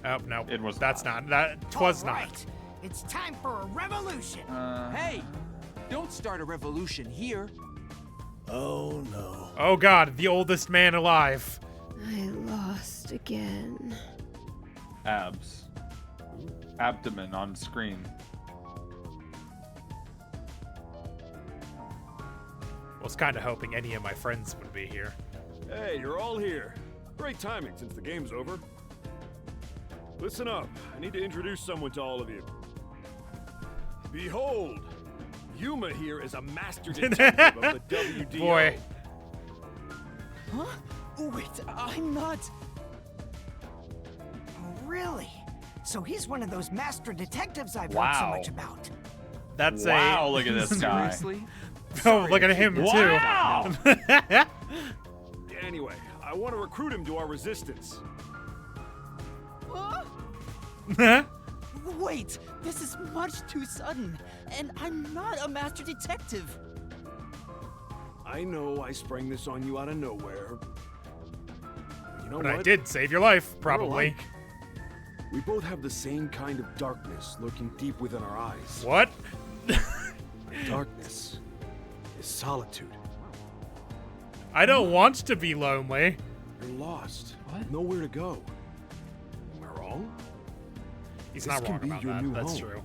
A: Oh no,
D: It was
A: that's not that. Twas not.
N: It's time for a revolution.
O: Hey, don't start a revolution here.
H: Oh no.
A: Oh god, the oldest man alive.
P: I lost again.
D: Abs. Abdomen on screen.
A: Was kind of hoping any of my friends would be here.
H: Hey, you're all here. Great timing since the game's over. Listen up. I need to introduce someone to all of you. Behold, Yuma here is a master detective of the WDO.
A: Boy.
N: Huh? Wait, I'm not. Oh, really? So he's one of those master detectives I've heard so
D: Wow.
N: much about.
A: That's
D: Wow, look at this guy.
O: Seriously?
A: Oh, look at him
D: Wow!
A: too.
H: Anyway, I want to recruit him to our resistance.
N: Wait, this is much too sudden, and I'm not a master detective.
H: I know I sprang this on you out of nowhere.
Q: You know
A: But I
Q: what?
A: did save your life,
Q: We're
A: probably.
Q: alike. We both have the same kind of darkness lurking deep within our eyes.
A: What?
Q: Darkness is solitude.
A: I don't want to be lonely.
Q: You're lost. What? Nowhere to go. Am I wrong?
A: He's
Q: This
A: not
Q: can
A: wrong
Q: be
A: about
Q: your
A: that.
Q: new
A: That's
Q: home.
A: true.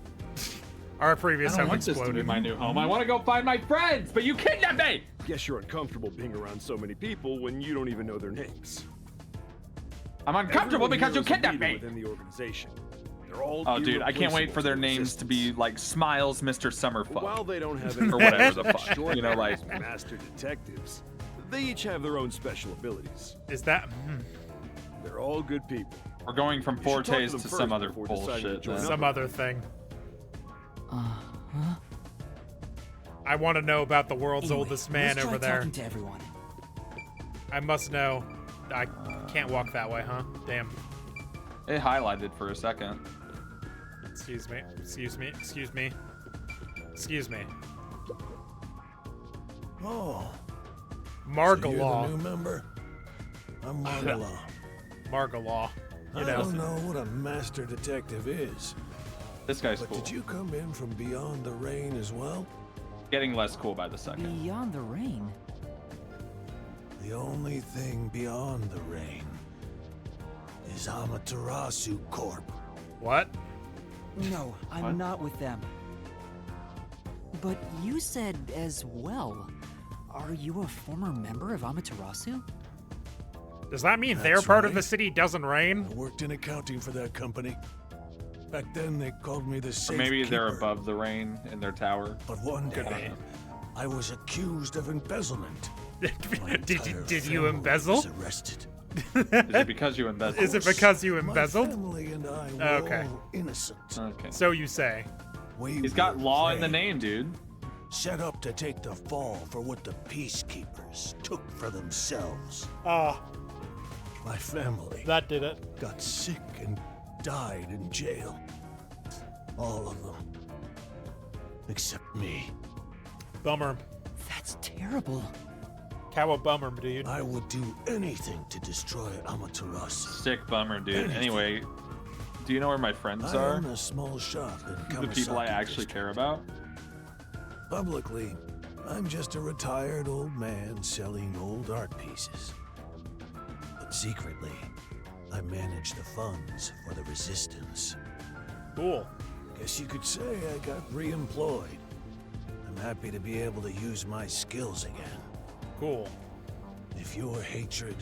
A: Our previous
D: I don't
A: home
D: want this to be
A: exploded.
D: my new home. I want to go find my friends, but you kidnapped me!
Q: Guess you're uncomfortable being around so many people when you don't even know their names.
D: I'm uncomfortable
Q: Everyone
D: because you
Q: here is a
D: kidnapped
Q: leader
D: me!
Q: within the organization. They're all
D: Oh, dude, I can't wait for their
Q: irreplaceable
D: names to be like Smiles, Mr. Summerfuck.
Q: While they don't have any
D: or whatever the fuck, you know, like.
Q: master detectives, they each have their own special abilities.
A: Is that?
Q: They're all good people.
D: We're going from
Q: You should talk to
D: Fortes
Q: them
D: to
Q: first
D: some other
Q: before deciding to
D: bullshit.
Q: join
D: then.
Q: up.
A: Some other thing.
B: Huh?
A: I want to know about the world's
B: Anyway,
A: oldest man
B: let's try
A: over there.
B: talking to everyone.
A: I must know. I can't walk that way, huh? Damn.
D: It highlighted for a second.
A: Excuse me. Excuse me. Excuse me. Excuse me.
R: Oh.
A: Margalaw.
R: So you're the new member? I'm Margalaw.
A: Margalaw. You
R: I
A: know.
R: don't know what a master detective is.
D: This guy's
R: But
D: cool.
R: did you come in from beyond the rain as well?
D: Getting less cool by the second.
B: Beyond the rain?
R: The only thing beyond the rain is Amaterasu Corp.
A: What?
B: No, I'm not with them. But you said as well. Are you a former member of Amaterasu?
A: Does that mean
R: That's
A: their part of
R: right.
A: the city doesn't rain?
R: I worked in accounting for that company. Back then, they called me the
D: Or
R: safe
D: maybe they're
R: keeper.
D: above the rain in their tower.
R: But one
A: Could
R: day, I was accused of embezzlement.
A: Did you embezzle?
R: Was arrested.
D: Is it because you embezzled?
A: Is it because you embezzled?
R: My family and I were
A: Okay.
R: all innocent.
D: Okay.
A: So you say.
D: He's got law in the name, dude.
R: Set up to take the fall for what the peacekeepers took for themselves.
A: Ah.
R: My family
A: That did it.
R: got sick and died in jail. All of them. Except me.
A: Bummer.
B: That's terrible.
A: Cow a bummer, dude.
R: I would do anything to destroy Amaterasu.
D: Sick bummer, dude.
R: Anything.
D: Anyway, do you know where my friends
R: I
D: are?
R: own a small shop in
D: The people I
R: Kawasaki
D: actually care about?
R: Publicly, I'm just a retired old man selling old art pieces. But secretly, I manage the funds for the resistance.
A: Cool.
R: Guess you could say I got re-employed. I'm happy to be able to use my skills again.
A: Cool.
R: If your hatred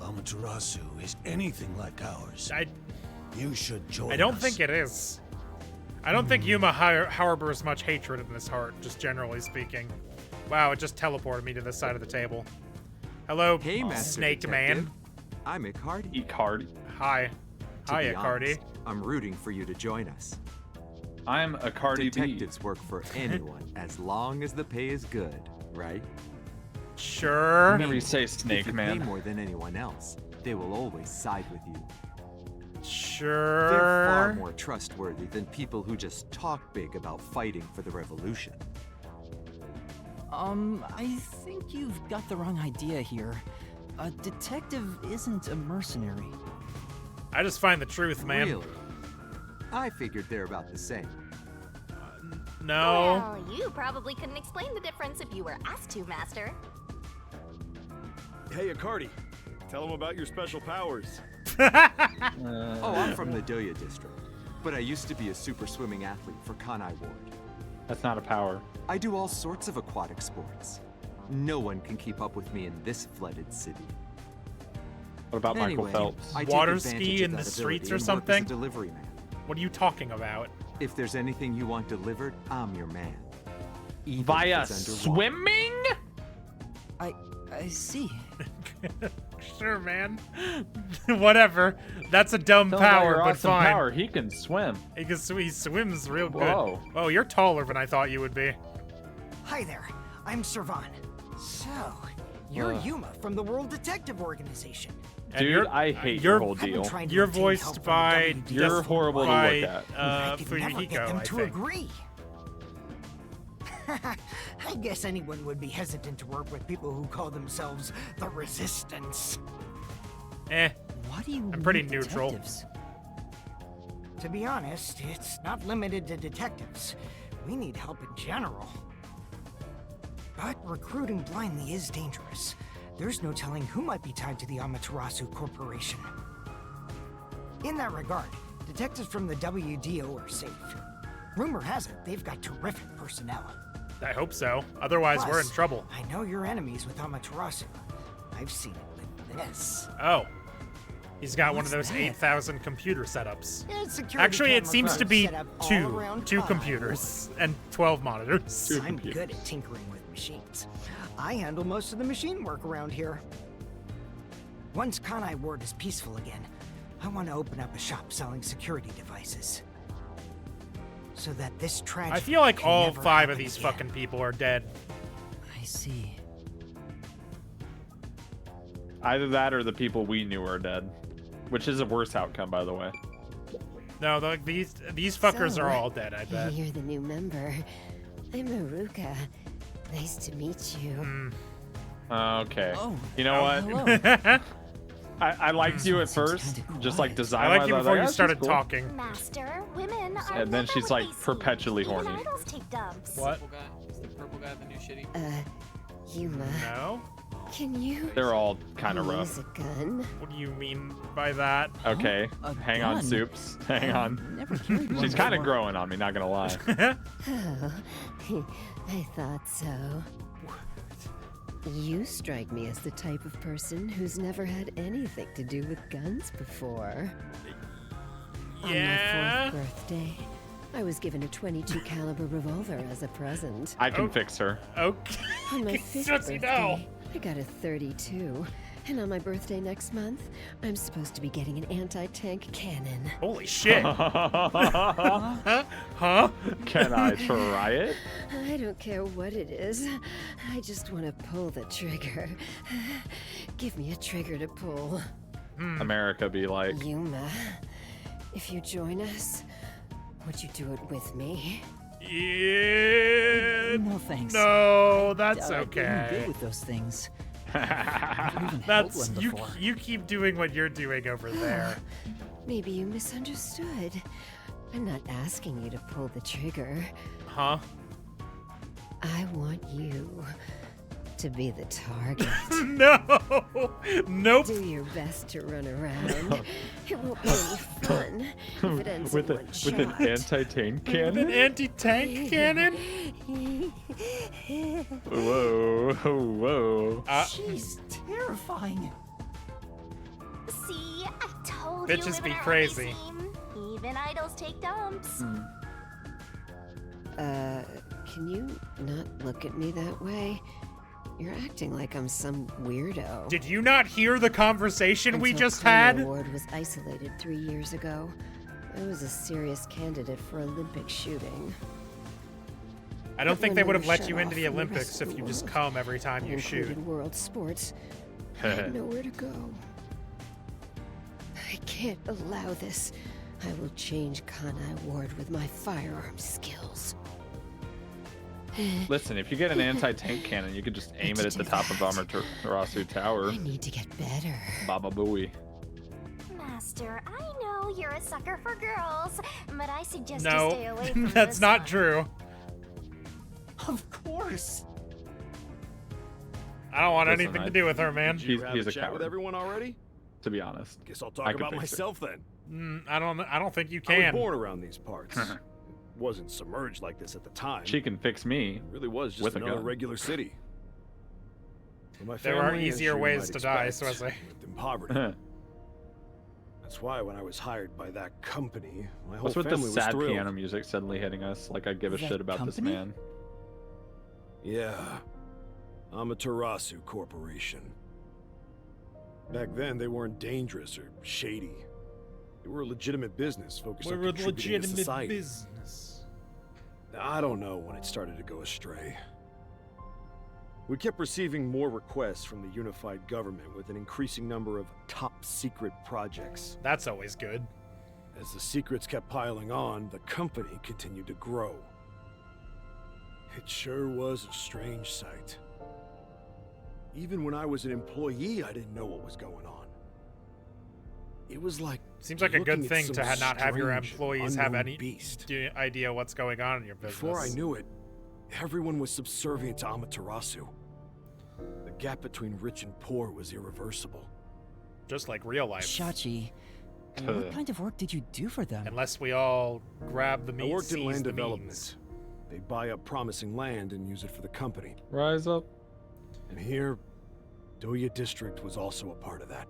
R: of Amaterasu is anything like ours, you should join
A: I don't
R: us.
A: think it is. I don't think Yuma harbors much hatred in his heart, just generally speaking. Wow, it just teleported me to this side of the table. Hello,
O: Hey, Master
A: snaked
O: Detective.
A: man.
O: I'm Icardi.
D: Icardi.
A: Hi.
O: To
A: Hi,
O: be
A: Icardi.
O: honest, I'm rooting for you to join us.
D: I'm a Cardi B.
O: Detectives work for anyone as long as the pay is good, right?
A: Sure.
D: Whenever you say
O: If
D: snake,
O: you
D: man.
O: pay more than anyone else, they will always side with you.
A: Sure.
O: They're far more trustworthy than people who just talk big about fighting for the revolution.
B: I think you've got the wrong idea here. A detective isn't a mercenary.
A: I just find the truth, man.
O: Really? I figured they're about the same.
A: No.
E: Well, you probably couldn't explain the difference if you were asked to, Master.
Q: Hey, Icardi. Tell them about your special powers.
O: Oh, I'm from the Doya district, but I used to be a super swimming athlete for Kanai Ward.
D: That's not a power.
O: I do all sorts of aquatic sports. No one can keep up with me in this flooded city.
D: What about Michael
O: Anyway,
D: Phelps?
O: I take
A: Water
O: advantage
A: ski
O: of
A: in
O: that
A: the streets
O: ability
A: or
O: and work
A: something?
O: as a delivery man.
A: What are you talking about?
O: If there's anything you want delivered, I'm your man. Even
D: Via
O: if it's underwater.
D: swimming?
B: I see.
A: Sure, man. Whatever. That's a dumb
D: Tell him about
A: power,
D: your
A: but
D: awesome
A: fine.
D: power. He can swim.
A: He swims real
D: Whoa.
A: good. Oh, you're taller than I thought you would be.
N: Hi there, I'm Servan. So, you're Yuma from the World Detective Organization.
A: And
D: Dude,
A: you're-
D: I hate
A: you're-
D: your whole
N: I've been
D: deal.
N: trying to
A: You're
N: obtain
A: voiced
N: help from
A: by.
N: the
D: You're
N: WDS
D: horrible to
A: by,
D: look at.
N: I could never get
A: Fuyuhiko,
N: them
A: I
N: to
A: think.
N: agree. I guess anyone would be hesitant to work with people who call themselves the Resistance.
B: Why do you
A: I'm pretty
B: need
A: neutral.
B: detectives?
N: To be honest, it's not limited to detectives. We need help in general. But recruiting blindly is dangerous. There's no telling who might be tied to the Amaterasu Corporation. In that regard, detectives from the WDO are safe. Rumor has it they've got terrific personnel.
A: I hope so. Otherwise, we're in
N: Plus,
A: trouble.
N: I know you're enemies with Amaterasu. I've seen it with this.
A: Oh. He's got one of
N: What's
A: those
N: that?
A: 8,000 computer setups.
N: Yeah, security
A: Actually, it
N: camera
A: seems to
N: guards
A: be
N: set up all
A: two
N: around Kanai
A: computers and 12 monitors.
N: I'm good at tinkering with machines. I handle most of the machine work around here. Once Kanai Ward is peaceful again, I want to open up a shop selling security devices. So that this tragedy
A: I feel like
N: can
A: all
N: never
A: 5
N: happen
A: of these
N: again.
A: fucking people are dead.
B: I see.
D: Either that or the people we knew are dead. Which is a worse outcome, by the way.
A: No, these fuckers
S: So,
A: are all dead, I bet.
S: You're the new member. I'm Maruka. Nice to meet you.
D: Okay.
S: Oh.
D: You know what?
S: hello.
D: I liked you at first, just like design.
A: I liked you before you
D: "Oh,
A: started
D: she's cool."
A: talking.
E: Master, women are
D: And then
E: never
D: she's
E: what
D: like
E: they seem.
D: perpetually
E: Even
D: horny.
E: idols take dumps.
A: What?
F: Is the purple guy the new shitty?
S: Yuma.
A: No?
S: Can you
D: They're all kind of rough.
S: use a gun?
A: What do you mean by that?
D: Okay,
B: A
D: hang on,
B: gun?
D: Soups. Hang on.
B: Never carried one
D: She's kind of
B: before.
D: growing on me, not gonna lie.
S: Oh, I thought so. You strike me as the type of person who's never had anything to do with guns before.
A: Yeah?
S: On my 4th birthday, I was given a .22 caliber revolver as a present.
D: I can fix her.
A: Okay.
S: On my 5th
A: Sussy,
S: birthday,
A: no.
S: I got a .32. And on my birthday next month, I'm supposed to be getting an anti-tank cannon.
A: Holy shit. Huh?
D: Can I try it?
S: I don't care what it is. I just want to pull the trigger. Give me a trigger to pull.
D: America be like,
S: Yuma, if you join us, would you do it with me?
A: Yeah.
B: No thanks.
A: No, that's
B: I'm good
A: okay.
B: with those things.
A: That's
B: one
A: you.
B: before.
A: You keep doing what you're doing over there.
S: Maybe you misunderstood. I'm not asking you to pull the trigger.
A: Huh?
S: I want you to be the target.
A: No. Nope.
S: Do your best to run around. It won't be any fun if it ends
D: with
S: in
D: a
S: one
D: with an
S: shot.
D: anti-tank
A: An
D: cannon.
A: anti-tank cannon?
D: Whoa, whoa.
B: She's terrifying.
E: See, I told
A: Bitches
E: you
A: be
E: women are
A: crazy.
E: what they seem. Even idols take dumps.
S: Can you not look at me that way? You're acting like I'm some weirdo.
A: Did you not hear the conversation we
S: Until
A: just
S: Conway
A: had?
S: Ward was isolated 3 years ago. I was a serious candidate for Olympic shooting.
A: I don't
S: But
A: think
S: when
A: they
S: we
A: would have
S: were
A: let
S: shut
A: you into
S: off
A: the
S: from the
A: Olympics
S: rest of
A: if
S: the
A: you just
S: world,
A: come every time you shoot.
S: included world sports. I had nowhere to go. I can't allow this. I will change Kanai Ward with my firearm skills.
D: Listen, if you get an anti-tank cannon, you could just aim it at the top of Amaterasu Tower.
S: I need to get better.
D: Baba Booey.
E: Master, I know you're a sucker for girls, but I suggest you
A: No,
E: stay away from
A: that's
E: this
A: not
E: one.
A: true.
B: Of course.
A: I don't want
D: Listen,
A: anything to do with her, man.
D: He's a
Q: Chat
D: coward.
Q: with everyone already?
D: To be honest.
Q: Guess I'll
D: I
Q: talk
D: could
Q: about
D: fix it.
Q: myself then.
A: I don't think you
Q: I was
A: can.
Q: born around these parts. Wasn't submerged like this at the time.
D: She can fix me.
Q: It really was just
D: with a
Q: another
D: gun.
Q: regular city. For my
A: There are
Q: family, as
A: easier
Q: you
A: ways
Q: might
A: to die,
Q: expect,
A: so I say.
Q: lived in poverty. That's why when I was hired by that company, my whole
D: What's with the
Q: family was
D: sad
Q: thrilled.
D: piano music suddenly hitting us? Like I give a
B: That
D: shit about
B: company?
D: this man.
Q: Yeah, Amaterasu Corporation. Back then, they weren't dangerous or shady. They were a legitimate business focused on
A: We're a
Q: contributing to
A: legitimate
Q: society.
A: business.
Q: I don't know when it started to go astray. We kept receiving more requests from the unified government with an increasing number of top-secret projects.
A: That's always good.
Q: As the secrets kept piling on, the company continued to grow. It sure was a strange sight. Even when I was an employee, I didn't know what was going on. It was like
A: Seems like a good
Q: looking at
A: thing
Q: some
A: to not have your
Q: strange,
A: employees have
Q: unknown
A: any
Q: beast.
A: idea what's going on in your business.
Q: Before I knew it, everyone was subservient to Amaterasu. The gap between rich and poor was irreversible.
A: Just like real life.
B: Shachi, what kind of work did you do for them?
A: Unless we all grab the meat,
Q: I worked in
A: seize
Q: land
A: the
Q: development.
A: means.
Q: They buy up promising land and use it for the company.
D: Rise up.
Q: And here, Doya District was also a part of that.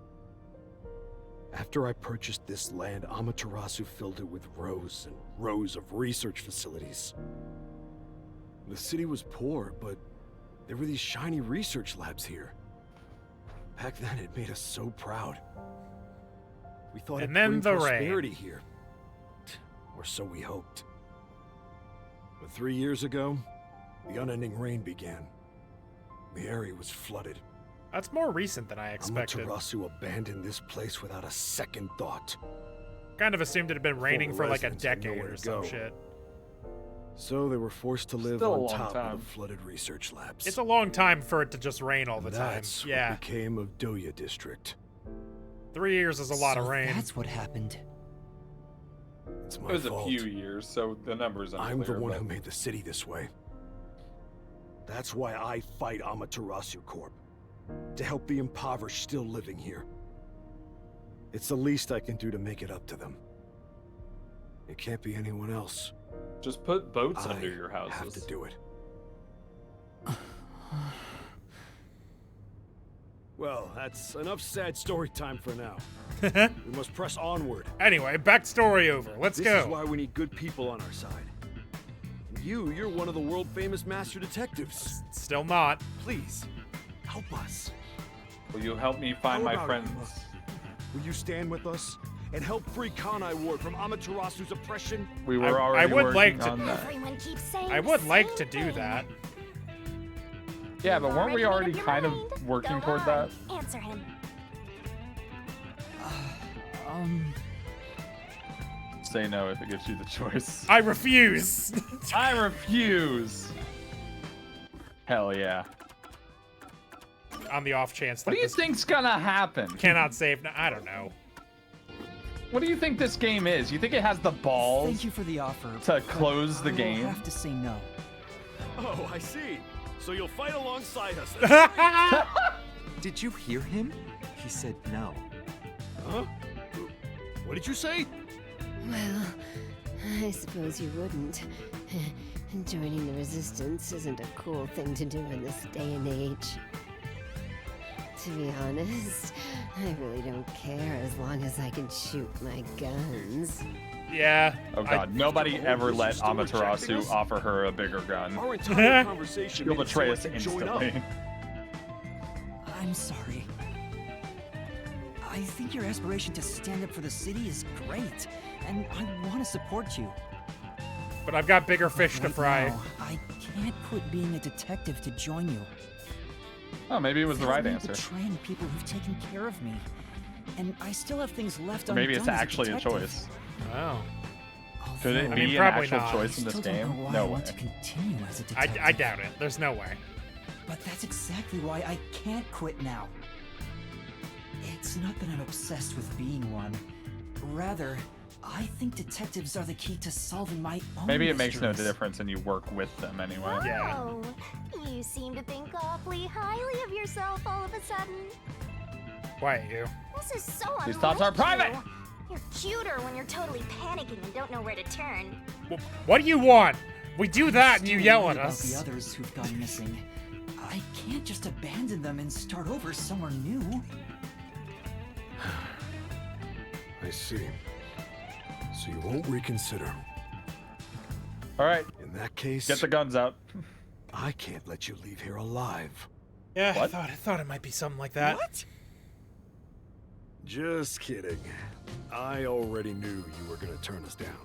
Q: After I purchased this land, Amaterasu filled it with rows and rows of research facilities. The city was poor, but there were these shiny research labs here. Back then, it made us so proud. We thought
A: And
Q: it'd
A: then
Q: bring
A: the rain.
Q: prosperity here. Or so we hoped. But 3 years ago, the unending rain began. The area was flooded.
A: That's more recent than I expected.
Q: Amaterasu abandoned this place without a second thought.
A: Kind of assumed it had been raining
Q: Former
A: for like a
Q: residents had
A: decade
Q: nowhere
A: or
Q: to
A: some
Q: go.
A: shit.
Q: So they were forced to live
D: Still a
Q: on
D: long
Q: top
D: time.
Q: of the flooded research labs.
A: It's a long time for it to just rain all the
Q: And
A: time.
Q: that's
A: Yeah.
Q: what became of Doya District.
A: 3 years is a lot of
B: So
A: rain.
B: That's what happened.
Q: It's my
D: It was
Q: fault.
D: a few years, so the number's unclear.
Q: I'm the one
D: but-
Q: who made the city this way. That's why I fight Amaterasu Corp. To help the impoverished still living here. It's the least I can do to make it up to them. It can't be anyone else.
D: Just put boats
Q: I
D: under your houses.
Q: have to do it. Well, that's enough sad story time for now. We must press onward.
A: Anyway, backstory over. Let's
Q: This
A: go.
Q: is why we need good people on our side. And you're one of the world-famous master detectives.
A: Still not.
Q: Please, help us.
D: Will you help me find
Q: How
D: my
Q: about
D: friends?
Q: Will you stand with us and help free Kanai Ward from Amaterasu's oppression?
D: We were
A: I
D: already
A: would
D: working
A: like to-
D: on that.
E: Everyone keeps saying
A: I would
E: the
A: like
E: same
A: to do
E: thing.
A: that.
D: Yeah, but weren't we
E: You've
D: already
E: made up
D: kind
E: your
D: of
E: mind.
D: working
E: Go
D: toward
E: on.
D: that?
E: Answer him.
D: Say no if it gives you the choice.
A: I refuse.
D: I refuse. Hell yeah.
A: On the off chance that
D: What do you
A: this
D: think's gonna happen?
A: cannot save. No, I don't know.
D: What do you think this game is? You think it has the balls
B: Thank you for the offer.
D: to
B: but
D: close the
B: I will
D: game?
B: have to say no.
Q: Oh, I see. So you'll fight alongside us.
O: Did you hear him? He said no.
Q: Huh? What did you say?
S: Well, I suppose you wouldn't. Joining the Resistance isn't a cool thing to do in this day and age. To be honest, I really don't care as long as I can shoot my guns.
A: Yeah.
D: Oh god, nobody ever
Q: You're
D: let
Q: still
D: Amaterasu
Q: rejecting us?
D: offer her a bigger gun.
Q: Our entire conversation
D: She'll
Q: made it so
D: betray
Q: I
D: us
Q: could join up.
D: instantly.
B: I'm sorry. I think your aspiration to stand up for the city is great, and I want to support you.
A: But I've got bigger fish to
B: Right
A: fry.
B: now, I can't quit being a detective to join you.
D: Oh, maybe it was the right
B: Without me
D: answer.
B: betraying people who've taken care of me, and I still have things left
D: Or maybe
B: undone
D: it's
B: as
D: actually a
B: detective.
D: choice.
A: Oh.
D: Could it
B: Although,
D: be
A: I mean,
D: an
A: probably
D: actual
A: not.
D: choice in
B: I
D: this
B: still don't
D: game?
B: know why
D: No
B: I
D: way.
B: want to continue as a detective.
A: I doubt it. There's no way.
B: But that's exactly why I can't quit now. It's not that I'm obsessed with being one. Rather, I think detectives are the key to solving my own
D: Maybe it makes no
B: mysteries.
D: difference and you work with them anyway.
A: Yeah.
E: Oh, you seem to think awfully highly of yourself all of a sudden.
A: Quiet you.
E: This is so
D: These thoughts are
E: unlike
D: private!
E: you. You're cuter when you're totally panicking and don't know where to turn.
A: What do you want? We do that and you
B: Still
A: yell
B: worried
A: at
B: about
A: us.
B: the others who've gone missing. I can't just abandon them and start over somewhere new.
Q: I see. So you won't reconsider.
D: Alright,
Q: In that case,
D: get the guns out.
Q: I can't let you leave here alive.
A: Yeah,
D: What?
A: I thought it might be something like that.
Q: What? Just kidding. I already knew you were gonna turn us down.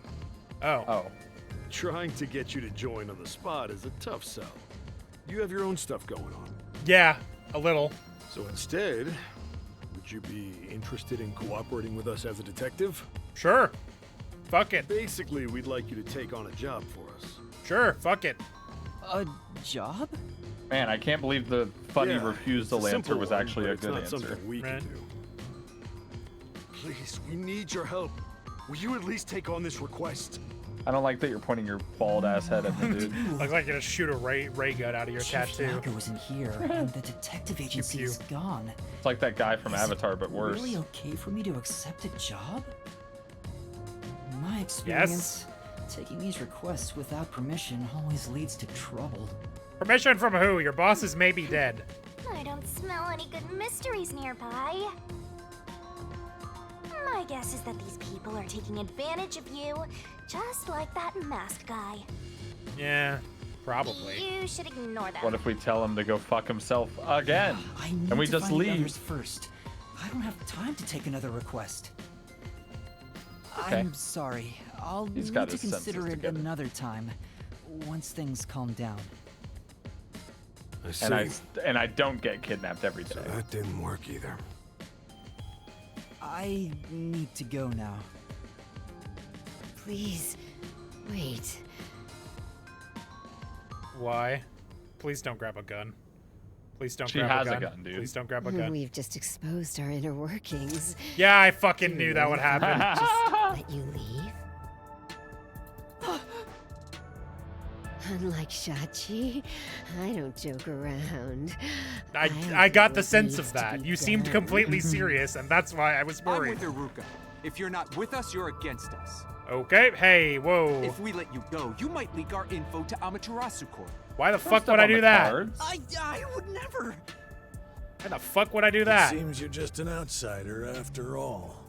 A: Oh.
D: Oh.
Q: Trying to get you to join on the spot is a tough sell. You have your own stuff going on.
A: Yeah, a little.
Q: So instead, would you be interested in cooperating with us as a detective?
A: Sure. Fuck it.
Q: Basically, we'd like you to take on a job for us.
A: Sure, fuck it.
B: A job?
D: Man, I can't believe the funny
Q: Yeah,
D: refusal
Q: it's a
D: answer
Q: simple
D: was
Q: one,
D: actually
Q: but
D: a
Q: it's
D: good
Q: not
D: answer.
Q: something we
A: Right.
Q: can do. Please, we need your help. Will you at least take on this request?
D: I don't like that you're pointing your bald ass head at me, dude.
A: Looks like you're gonna shoot a ray gun out of your
B: Chief
A: tattoo.
B: Yago isn't here, and the detective agency is gone.
D: It's like that guy from
B: Is
D: Avatar,
B: it
D: but worse.
B: Really okay for me to accept a job? In my experience, taking these requests without permission always leads to trouble.
A: Permission from who? Your bosses may be dead.
E: I don't smell any good mysteries nearby. My guess is that these people are taking advantage of you, just like that masked guy.
A: Yeah, probably.
E: You should ignore them.
D: What if we tell him to go fuck himself again?
B: I need
D: and we
B: to
D: just
B: find the
D: leave?
B: others first. I don't have time to take another request.
D: Okay.
B: I'm sorry. I'll
D: He's
B: need
D: got
B: to
D: his senses
B: consider it
D: together.
B: another time, once things calm down.
Q: I see.
D: And I don't get kidnapped every day.
Q: So that didn't work either.
B: I need to go now.
S: Please, wait.
A: Why? Please don't grab a gun. Please don't
D: She
A: grab
D: has
A: a
D: a
A: gun.
D: gun, dude.
A: Please don't grab a gun.
S: We've just exposed our inner workings.
A: Yeah, I fucking knew that would happen.
S: Just let you leave? Unlike Shachi, I don't joke around.
A: I got the
S: what
A: sense
S: needs
A: of
S: to
A: that.
S: be
A: You seemed
S: done.
A: completely serious, and that's why I was
O: I'm
A: worried.
O: with Iruka. If you're not with us, you're against us.
A: Okay, hey, whoa.
O: If we let you go, you might leak our info to Amaterasu Corp.
A: Why the fuck would I do that?
O: I would never.
A: Why the fuck would I do that?
R: It seems you're just an outsider after all.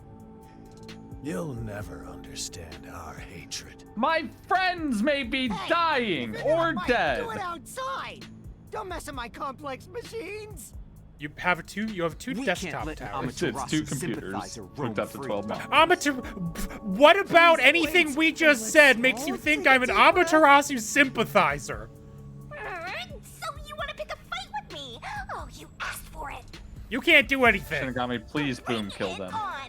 R: You'll never understand our hatred.
D: My friends may be dying or dead.
N: Do it outside. Don't mess with my complex machines.
A: You have two
O: We
A: desktop
O: can't let
A: towers.
D: It's two computers hooked up to 12 monitors.
A: What about anything we just said makes you think I'm an Amaterasu sympathizer?
E: So you want to pick a fight with me? Oh, you asked for it.
A: You can't do anything.
D: Shinigami, please boom kill them.
E: I'll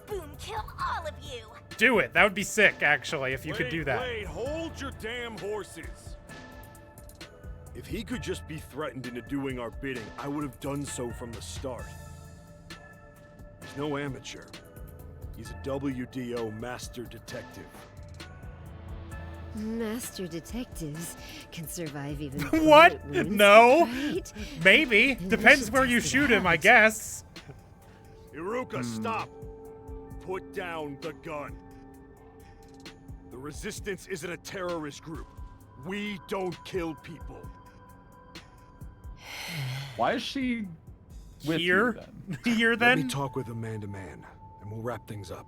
E: boom kill all of you.
A: Do it. That would be sick, actually, if you could do that.
Q: Wait, hold your damn horses. If he could just be threatened into doing our bidding, I would have done so from the start. He's no amateur. He's a WDO master detective.
S: Master detectives can survive even
A: What?
S: bullet wounds,
A: No.
S: right?
A: Maybe.
S: And we
A: Depends
S: should
A: where
S: test
A: you
S: it
A: shoot him, I
S: out.
A: guess.
Q: Iruka, stop! Put down the gun. The Resistance isn't a terrorist group. We don't kill people.
D: Why is she with
A: Here?
D: you then?
A: Here
Q: Let
A: then?
Q: me talk with him man to man, and we'll wrap things up.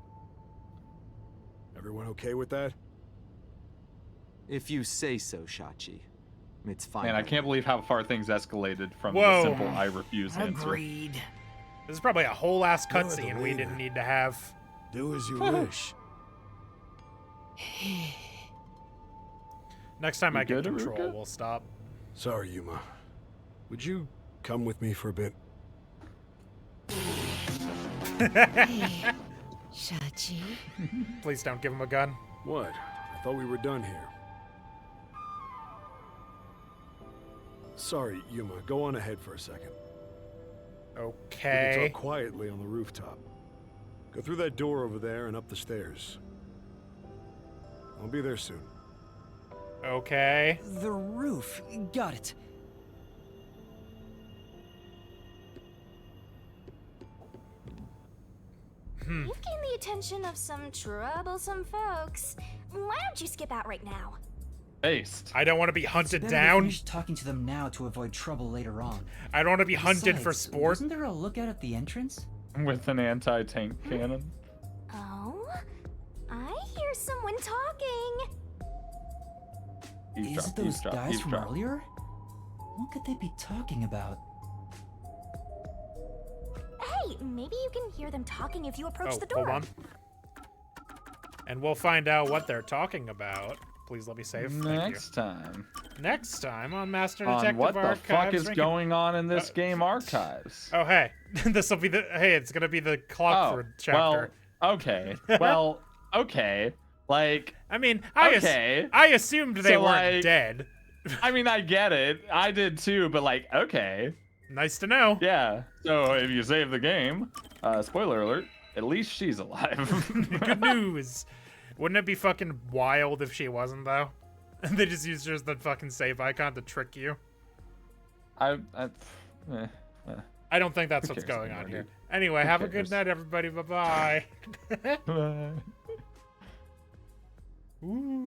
Q: Everyone okay with that?
O: If you say so, Shachi. It's fine.
D: Man, I can't believe how far things escalated from
A: Whoa.
D: the simple I refuse answer.
N: Agreed.
A: This is probably a whole ass
R: You're the
A: cutscene we
R: leader.
A: didn't need to have.
R: Do as you wish.
A: Next time I get
D: good,
A: control,
D: Iruka?
A: we'll stop.
Q: Sorry, Yuma. Would you come with me for a bit?
S: Hey, Shachi.
A: Please don't give him a gun.
Q: What? I thought we were done here. Sorry, Yuma. Go on ahead for a second. We can
A: Okay.
Q: talk quietly on the rooftop. Go through that door over there and up the stairs. I'll be there soon.
A: Okay.
B: The roof. Got it.
E: You've gained the attention of some troublesome folks. Why don't you skip out right now?
D: Based.
A: I don't want to be
B: It's
A: hunted
B: better to
A: down.
B: finish talking to them now to avoid trouble later on.
A: I don't want to be hunted for
B: Besides,
A: sport.
B: Wasn't there a lookout at the entrance?
D: With an anti-tank cannon.
E: Oh? I hear someone talking.
B: Is
D: Eavesdrop,
B: it those
D: eavesdrop,
B: guys from
D: eavesdrop.
B: earlier? What could they be talking about?
E: Hey, maybe you can hear them talking if you approach
A: Oh,
E: the door.
A: hold on. And we'll find out what they're talking about. Please let me save. Thank
D: Next time.
A: you. Next time on Master
D: On
A: Detective
D: what the
A: Archives.
D: fuck is
A: Ranking-
D: going on in this game archives?
A: Oh, hey. This will be the. Hey, it's gonna be the Clockford chapter.
D: Well, okay. Well, okay. Like,
A: I mean,
D: okay.
A: I assumed they
D: So,
A: weren't
D: like-
A: dead.
D: I mean, I get it. I did too, but like, okay.
A: Nice to know.
D: Yeah. So if you save the game, spoiler alert, At least she's alive.
A: Good news. Wouldn't it be fucking wild if she wasn't, though? They just used her as the fucking save icon to trick you.
D: I
A: don't think that's
D: Who
A: what's
D: cares
A: going
D: anymore,
A: on here.
D: dude?
A: Anyway,
D: Who
A: have a
D: cares?
A: good night, everybody. Bye-bye.
D: Bye.
A: Ooh.